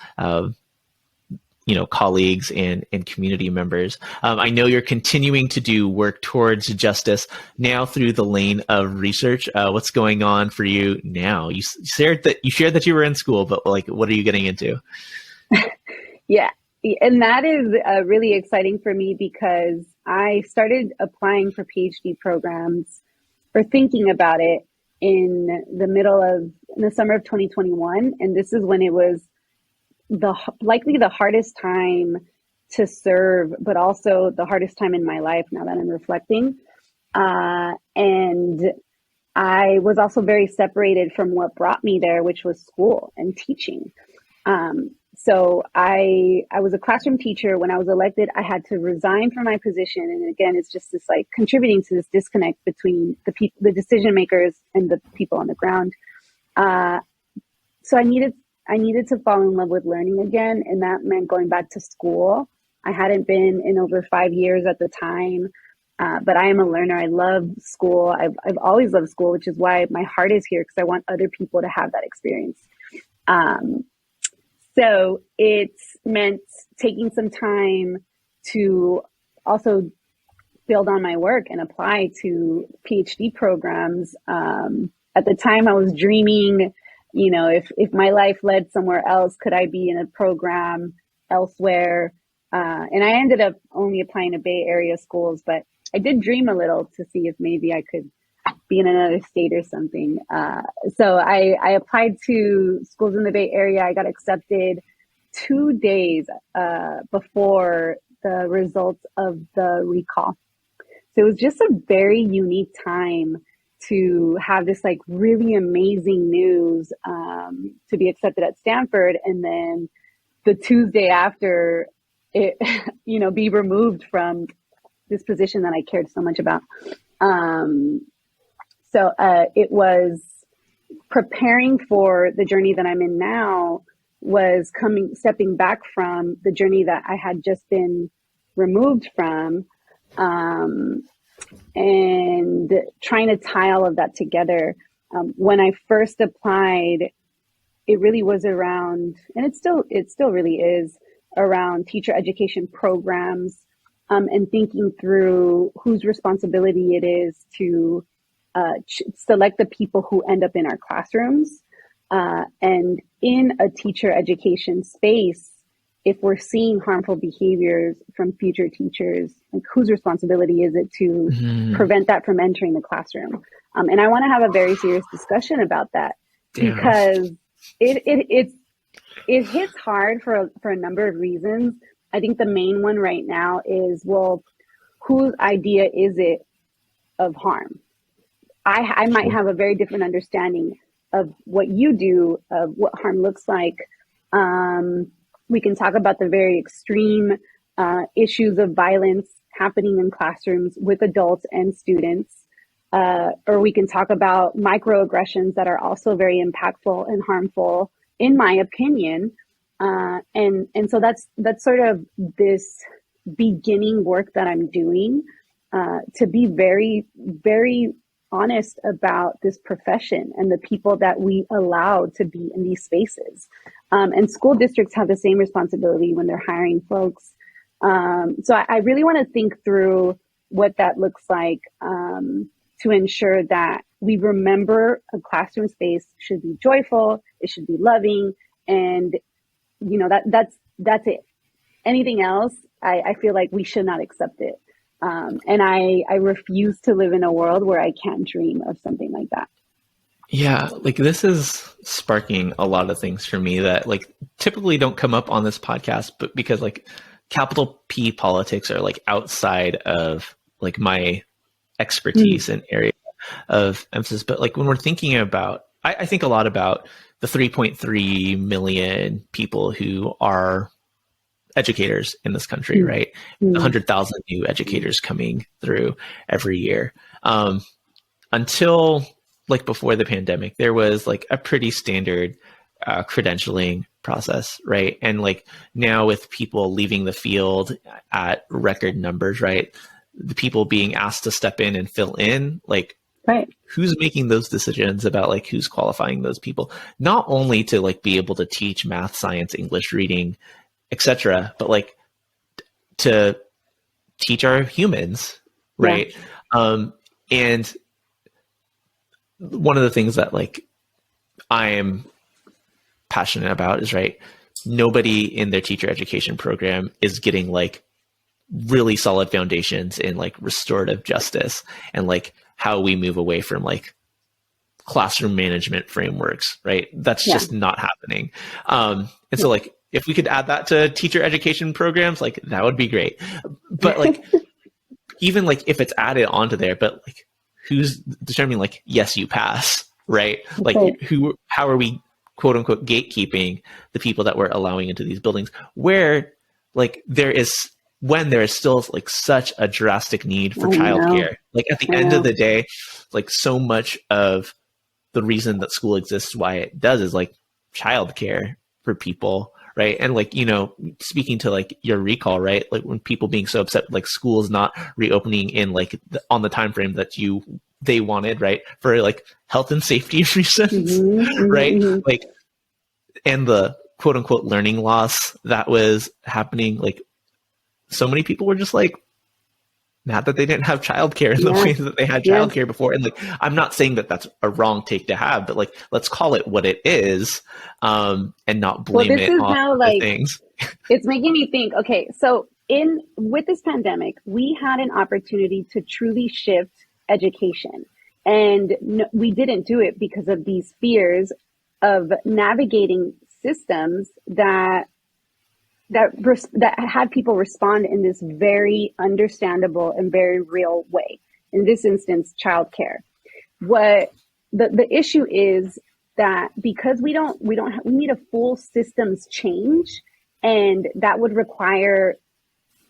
colleagues and community members. I know you're continuing to do work towards justice now through the lane of research. What's going on for you now? You shared that you were in school, but like, what are you getting into? Yeah. And that is really exciting for me because I started applying for PhD programs or thinking about it in the summer of 2021. And this is when it was likely the hardest time to serve, but also the hardest time in my life now that I'm reflecting. And I was also very separated from what brought me there, which was school and teaching. So I was a classroom teacher. When I was elected, I had to resign from my position. And again, it's just this like contributing to this disconnect between the people, the decision makers and the people on the ground. So I needed to fall in love with learning again. And that meant going back to school. I hadn't been in over 5 years at the time, but I am a learner. I love school. I've always loved school, which is why my heart is here, because I want other people to have that experience. So it's meant taking some time to also build on my work and apply to PhD programs. At the time I was dreaming, if my life led somewhere else, could I be in a program elsewhere? And I ended up only applying to Bay Area schools, but I did dream a little to see if maybe I could be in another state or something. So I applied to schools in the Bay Area. I got accepted 2 days before the results of the recall. So it was just a very unique time to have this like really amazing news, to be accepted at Stanford. And then the Tuesday after it, be removed from this position that I cared so much about. So it was preparing for the journey that I'm in now, was stepping back from the journey that I had just been removed from, and trying to tie all of that together. When I first applied, it really was around, and it still really is around teacher education programs, and thinking through whose responsibility it is to select the people who end up in our classrooms. And in a teacher education space, if we're seeing harmful behaviors from future teachers, like whose responsibility is it to prevent that from entering the classroom? And I want to have a very serious discussion about that. Damn. Because it hits hard for a number of reasons. I think the main one right now is, well, whose idea is it of harm? I might have a very different understanding of what you do, of what harm looks like. We can talk about the very extreme issues of violence happening in classrooms with adults and students. or we can talk about microaggressions that are also very impactful and harmful, in my opinion. And so that's sort of this beginning work that I'm doing, to be very, very honest about this profession and the people that we allow to be in these spaces. And school districts have the same responsibility when they're hiring folks. So I really want to think through what that looks like, to ensure that we remember a classroom space should be joyful, it should be loving, and that's it. Anything else, I feel like we should not accept it. And I refuse to live in a world where I can't dream of something like that. Yeah, like this is sparking a lot of things for me that like typically don't come up on this podcast, but because like capital P politics are like outside of like my expertise and area of emphasis. But like when we're thinking about, I think a lot about the 3.3 million people who are educators in this country, right? 100,000 new educators coming through every year. Until like before the pandemic, there was like a pretty standard credentialing process, right? And like now with people leaving the field at record numbers, right? The people being asked to step in and fill in, like who's making those decisions about like who's qualifying those people, not only to like be able to teach math, science, English, reading, etc., but like to teach our humans, right? And one of the things that like I am passionate about is, right, nobody in their teacher education program is getting like really solid foundations in like restorative justice and like how we move away from like classroom management frameworks, right? That's just not happening. And so like if we could add that to teacher education programs, like that would be great. But like even like if it's added onto there, but like who's determining like, yes, you pass, right? Like how are we quote unquote gatekeeping the people that we're allowing into these buildings where like when there is still like such a drastic need for childcare. Like at the end of the day, like so much of the reason that school exists, why it does, is like childcare for people, right? And like, you know, speaking to like your recall, right? Like when people being so upset, like school is not reopening in like on the time frame that they wanted, right? For like health and safety reasons, right? Like, and the quote unquote learning loss that was happening, like so many people were just like mad that they didn't have childcare in the way that they had childcare before. And like, I'm not saying that that's a wrong take to have, but like, let's call it what it is, and not blame it on other things. It's making me think, okay, so with this pandemic, we had an opportunity to truly shift education. And we didn't do it because of these fears of navigating systems that had people respond in this very understandable and very real way. In this instance, childcare. What the issue is that because we need a full systems change, and that would require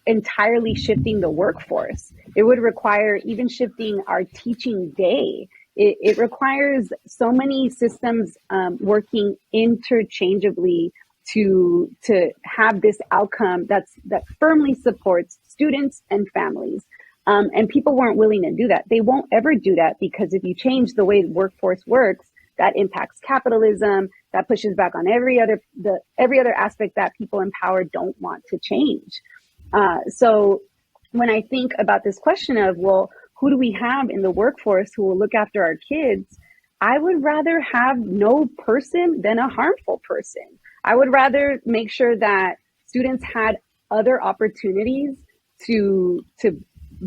entirely shifting the workforce. It would require even shifting our teaching day. It requires so many systems working interchangeably to have this outcome that firmly supports students and families. And people weren't willing to do that. They won't ever do that, because if you change the way the workforce works, that impacts capitalism, that pushes back on every other aspect that people in power don't want to change. So when I think about this question of, well, who do we have in the workforce who will look after our kids? I would rather have no person than a harmful person. I would rather make sure that students had other opportunities to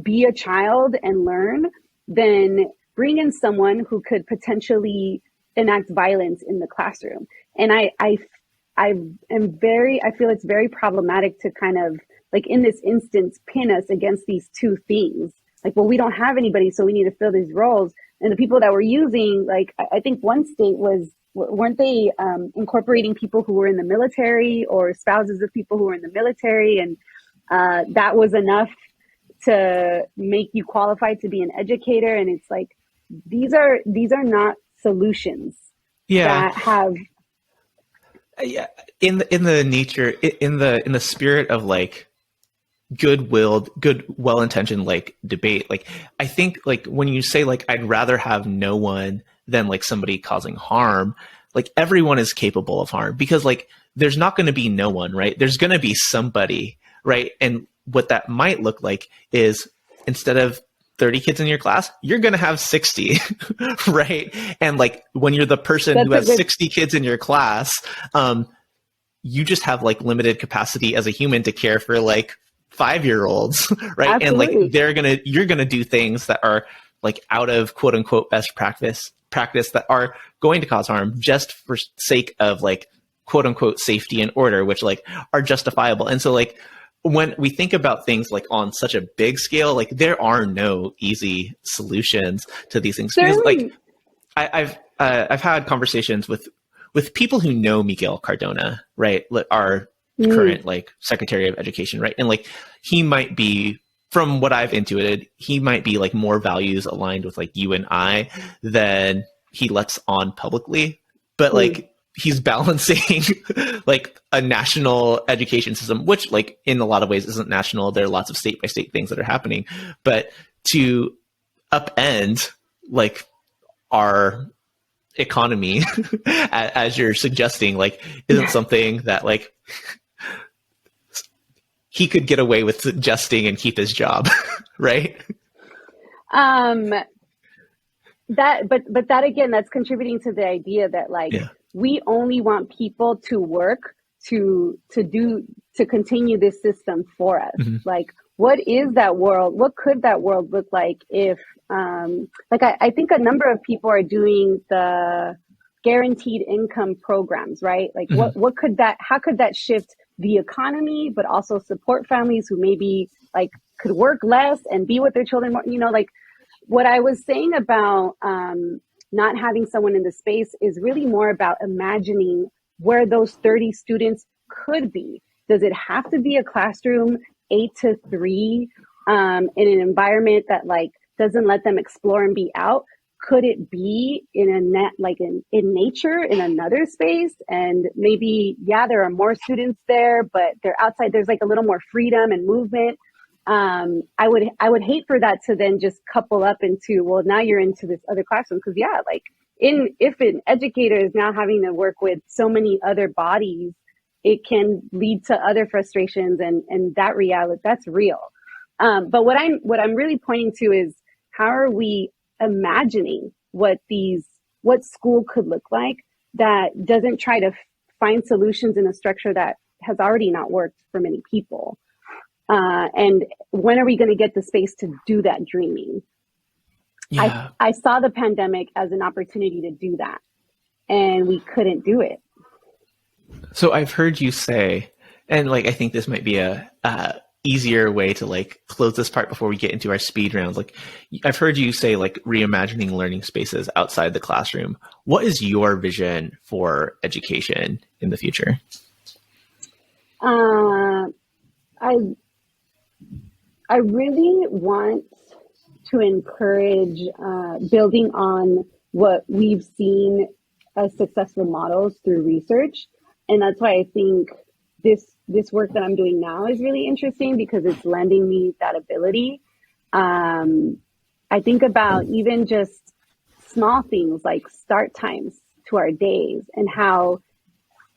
be a child and learn than bring in someone who could potentially enact violence in the classroom. And I feel it's very problematic to kind of, like in this instance, pin us against these two things. Like, well, we don't have anybody, so we need to fill these roles. And the people that we're using, like, I think one state weren't they incorporating people who were in the military or spouses of people who were in the military? And that was enough to make you qualified to be an educator. And it's like, these are not solutions Yeah. that have. Yeah. In the nature, in the spirit of like good-willed, well-intentioned like debate, like I think like when you say like I'd rather have no one than like somebody causing harm, like everyone is capable of harm, because like there's not going to be no one, right? There's going to be somebody, right? And what that might look like is, instead of 30 kids in your class, you're going to have 60, right? And like when you're the person That's who a has good. 60 kids in your class, you just have like limited capacity as a human to care for like 5-year-olds, right? And like Absolutely. you're gonna do things that are like out of quote unquote best practice that are going to cause harm, just for sake of like quote unquote safety and order, which like are justifiable. And so like when we think about things like on such a big scale, like there are no easy solutions to these things, because like Certainly. I've had conversations with people who know Miguel Cardona, right? Our Mm, current like Secretary of Education, right? And like he might be, from what I've intuited, he might be like more values aligned with like you and I than he lets on publicly. But mm. like he's balancing like a national education system, which like in a lot of ways isn't national. There are lots of state by state things that are happening, but to upend like our economy as you're suggesting, like isn't something that like he could get away with suggesting and keep his job. Right? Um, but that again, that's contributing to the idea that like Yeah. we only want people to work to continue this system for us. Mm-hmm. Like, what is that world? What could that world look like if, like, I think a number of people are doing the guaranteed income programs, right? Like, Mm-hmm. what could that? How could that shift the economy, but also support families who maybe like could work less and be with their children more? You know, like what I was saying about not having someone in the space is really more about imagining where those 30 students could be. Does it have to be a classroom 8 to 3 in an environment that like doesn't let them explore and be out? Could it be in a net, like in nature, in another space? And maybe, yeah, there are more students there, but they're outside. There's like a little more freedom and movement. I would hate for that to then just couple up into, well, now you're into this other classroom. Cause yeah, like if an educator is now having to work with so many other bodies, it can lead to other frustrations and that reality, that's real. But what I'm really pointing to is how are we imagining what school could look like that doesn't try to find solutions in a structure that has already not worked for many people. And when are we going to get the space to do that dreaming? Yeah. I saw the pandemic as an opportunity to do that, and we couldn't do it. So I've heard you say, and like I think this might be a easier way to like close this part before we get into our speed rounds. Like I've heard you say like reimagining learning spaces outside the classroom. What is your vision for education in the future? I I really want to encourage building on what we've seen as successful models through research. And that's why I think this work that I'm doing now is really interesting because it's lending me that ability. I think about even just small things like start times to our days and how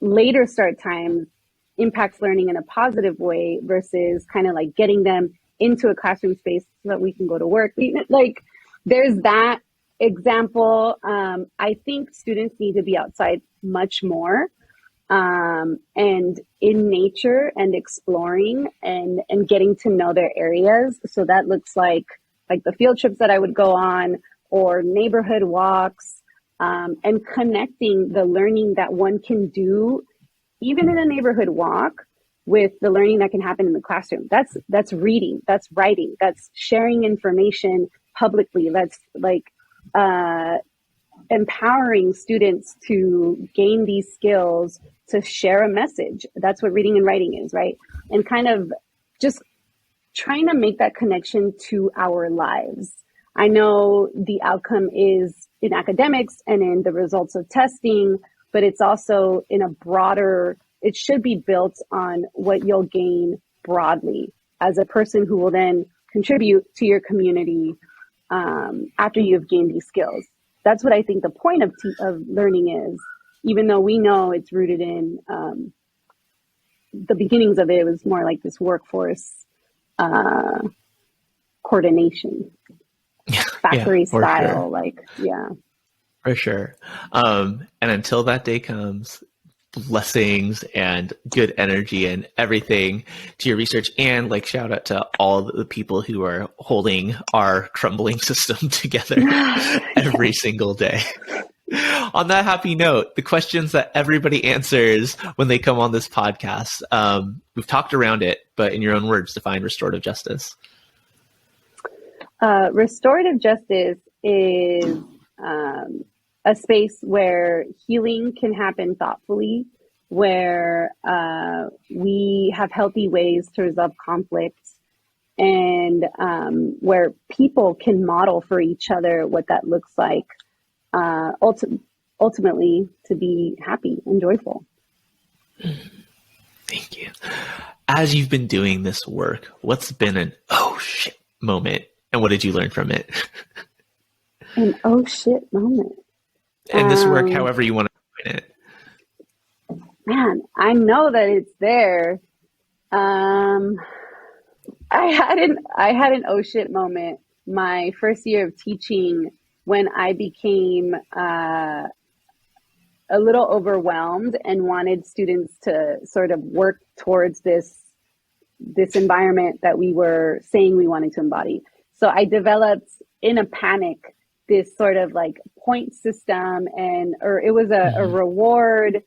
later start times impacts learning in a positive way versus kind of like getting them into a classroom space so that we can go to work. Like there's that example. I think students need to be outside much more and in nature and exploring and getting to know their areas. So that looks like the field trips that I would go on or neighborhood walks and connecting the learning that one can do even in a neighborhood walk with the learning that can happen in the classroom. That's reading, that's writing, that's sharing information publicly. That's like empowering students to gain these skills to share a message. That's what reading and writing is, right? And kind of just trying to make that connection to our lives. I know the outcome is in academics and in the results of testing, but it's also in a broader, it should be built on what you'll gain broadly as a person who will then contribute to your community after you've gained these skills. That's what I think the point of learning is, even though we know it's rooted in the beginnings of it was more like this workforce coordination, factory style, sure. For sure. And until that day comes, blessings and good energy and everything to your research, and like shout out to all the people who are holding our crumbling system together every single day. On that happy note, the questions that everybody answers when they come on this podcast, we've talked around it, but in your own words, define restorative justice. Restorative justice is a space where healing can happen thoughtfully, where we have healthy ways to resolve conflict, and where people can model for each other what that looks like, ultimately to be happy and joyful. Thank you. As you've been doing this work, what's been an oh shit moment, and what did you learn from it? An oh shit moment. And this work, however you want to define it. Man, I know that it's there. I had an oh shit moment my first year of teaching when I became a little overwhelmed and wanted students to sort of work towards this environment that we were saying we wanted to embody. So I developed in a panic this sort of like point system, or it was a reward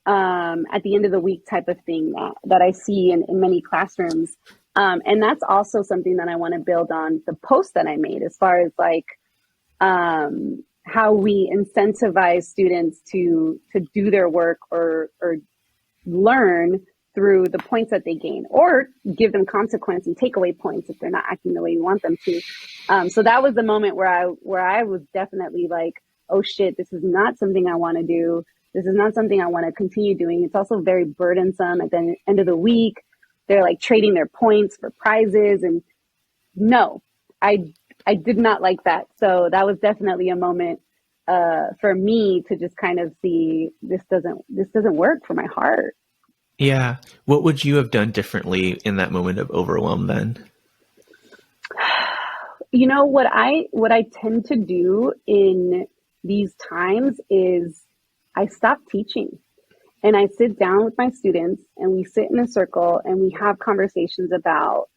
at the end of the week type of thing that I see in many classrooms. And that's also something that I want to build on the post that I made, as far as like how we incentivize students to do their work or learn through the points that they gain, or give them consequence and take away points if they're not acting the way you want them to. So that was the moment where I was definitely like, oh shit, this is not something I want to do. This is not something I want to continue doing. It's also very burdensome. At the end of the week, they're like trading their points for prizes, and no, I did not like that. So that was definitely a moment for me to just kind of see this doesn't work for my heart. Yeah. What would you have done differently in that moment of overwhelm then? You know, what I tend to do in these times is I stop teaching and I sit down with my students and we sit in a circle and we have conversations about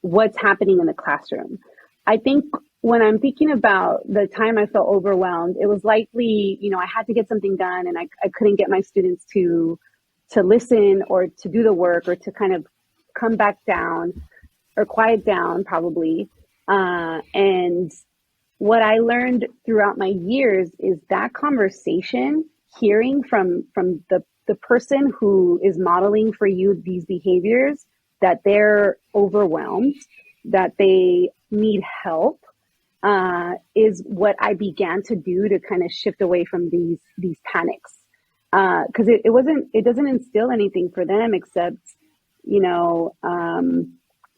what's happening in the classroom. I think when I'm thinking about the time I felt overwhelmed, it was likely, I had to get something done and I couldn't get my students to listen or to do the work or to kind of come back down or quiet down probably. And what I learned throughout my years is that conversation, hearing from the person who is modeling for you these behaviors, that they're overwhelmed, that they need help, is what I began to do to kind of shift away from these panics. Because it doesn't instill anything for them except,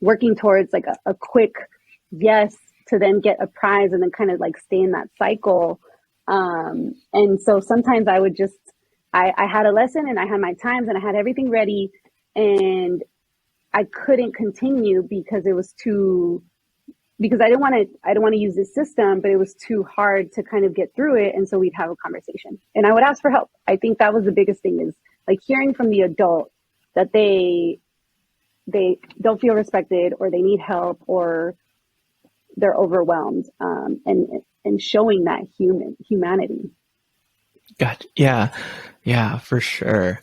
working towards like a quick yes to then get a prize and then kind of like stay in that cycle. And so sometimes I would I had a lesson and I had my times and I had everything ready and I couldn't continue because I didn't want to use this system, but it was too hard to kind of get through it. And so we'd have a conversation and I would ask for help. I think that was the biggest thing, is like hearing from the adult that they don't feel respected or they need help or they're overwhelmed, and showing that humanity. Gotcha. Yeah, for sure.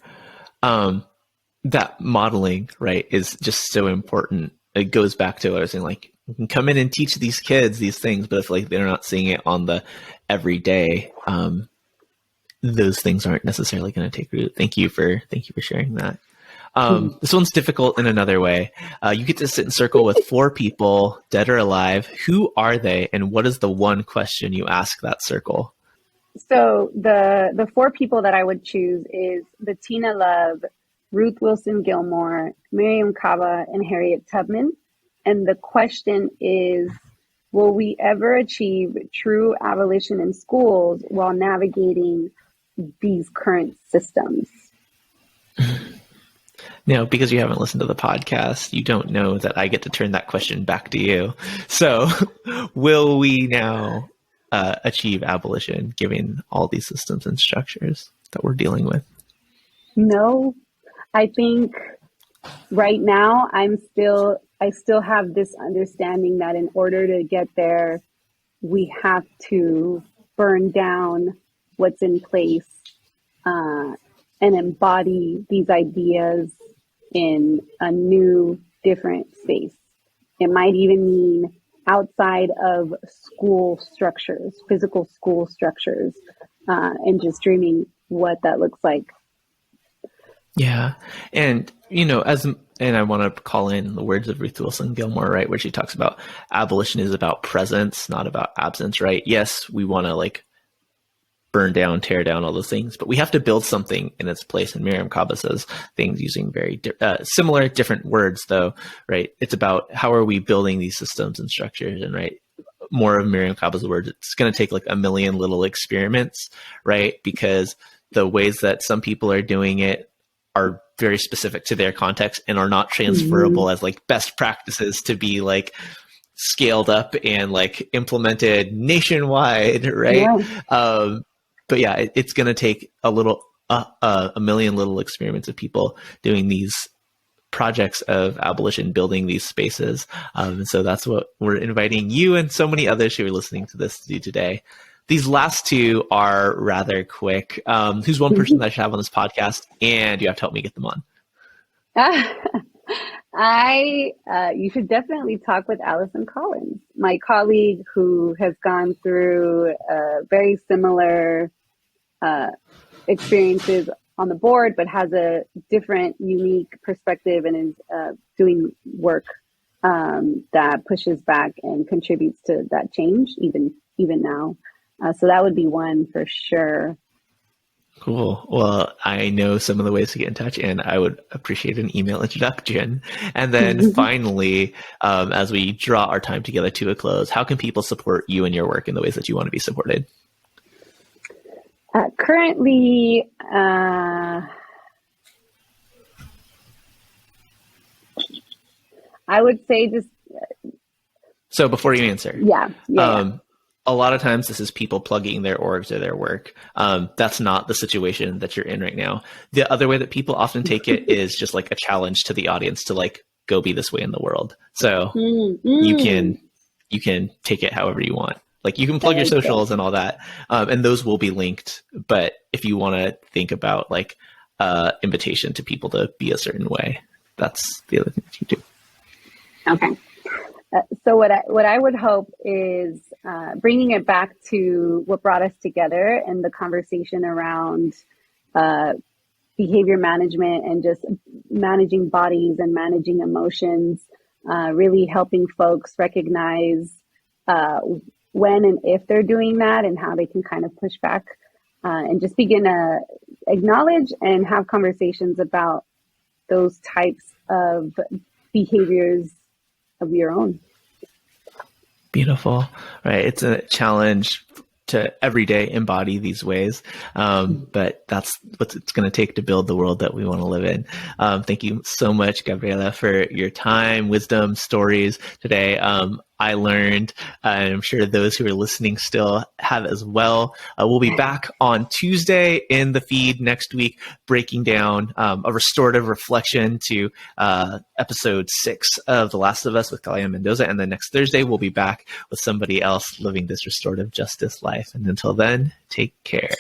That modeling, right, is just so important. It goes back to what I was saying, like, you can come in and teach these kids these things, but if like they're not seeing it on the everyday, those things aren't necessarily going to take root. Thank you for sharing that. This one's difficult in another way. You get to sit in circle with 4 people, dead or alive. Who are they, and what is the one question you ask that circle? So the 4 people that I would choose is Bettina Love, Ruth Wilson Gilmore, Miriam Kaba, and Harriet Tubman. And the question is, will we ever achieve true abolition in schools while navigating these current systems? Now, because you haven't listened to the podcast, you don't know that I get to turn that question back to you. So will we now achieve abolition given all these systems and structures that we're dealing with? No, I think right now I still have this understanding that in order to get there, we have to burn down what's in place and embody these ideas in a new, different space. It might even mean outside of school structures, physical school structures, and just dreaming what that looks like. Yeah. And, and I want to call in the words of Ruth Wilson Gilmore, right, where she talks about abolition is about presence, not about absence, right? Yes, we want to burn down, tear down, all those things, but we have to build something in its place. And Miriam Kaba says things using very similar, different words, though, right? It's about how are we building these systems and structures, and right, more of Miriam Kaba's words, it's going to take a million little experiments, right? Because the ways that some people are doing it are very specific to their context and are not transferable as best practices to be scaled up and implemented nationwide, right? Yeah. But yeah, it's going to take a million little experiments of people doing these projects of abolition, building these spaces. And so that's what we're inviting you and so many others who are listening to this to do today. These last 2 are rather quick. Who's one person that I should have on this podcast? And you have to help me get them on. You should definitely talk with Allison Collins, my colleague who has gone through very similar experiences on the board, but has a different, unique perspective and is doing work that pushes back and contributes to that change, even now. So that would be one for sure. Cool. Well, I know some of the ways to get in touch, and I would appreciate an email introduction. And then finally, as we draw our time together to a close, how can people support you and your work in the ways that you want to be supported? Currently, I would say just... So before you answer. Yeah. A lot of times this is people plugging their orgs or their work. That's not the situation that you're in right now. The other way that people often take it is just a challenge to the audience to go be this way in the world. So you can take it however you want. You can plug your socials and all that, and those will be linked. But if you want to think about invitation to people to be a certain way, that's the other thing that you do. Okay. So what I would hope is bringing it back to what brought us together and the conversation around behavior management and just managing bodies and managing emotions, really helping folks recognize when and if they're doing that and how they can kind of push back and just begin to acknowledge and have conversations about those types of behaviors of your own. Beautiful, right? It's a challenge to every day embody these ways, but that's what it's going to take to build the world that we want to live in. Thank you so much, Gabriela, for your time, wisdom, stories today. I learned, and I'm sure those who are listening still have as well. We'll be back on Tuesday in the feed next week, breaking down a restorative reflection to episode 6 of The Last of Us with Galia Mendoza. And then next Thursday, we'll be back with somebody else living this restorative justice life. And until then, take care.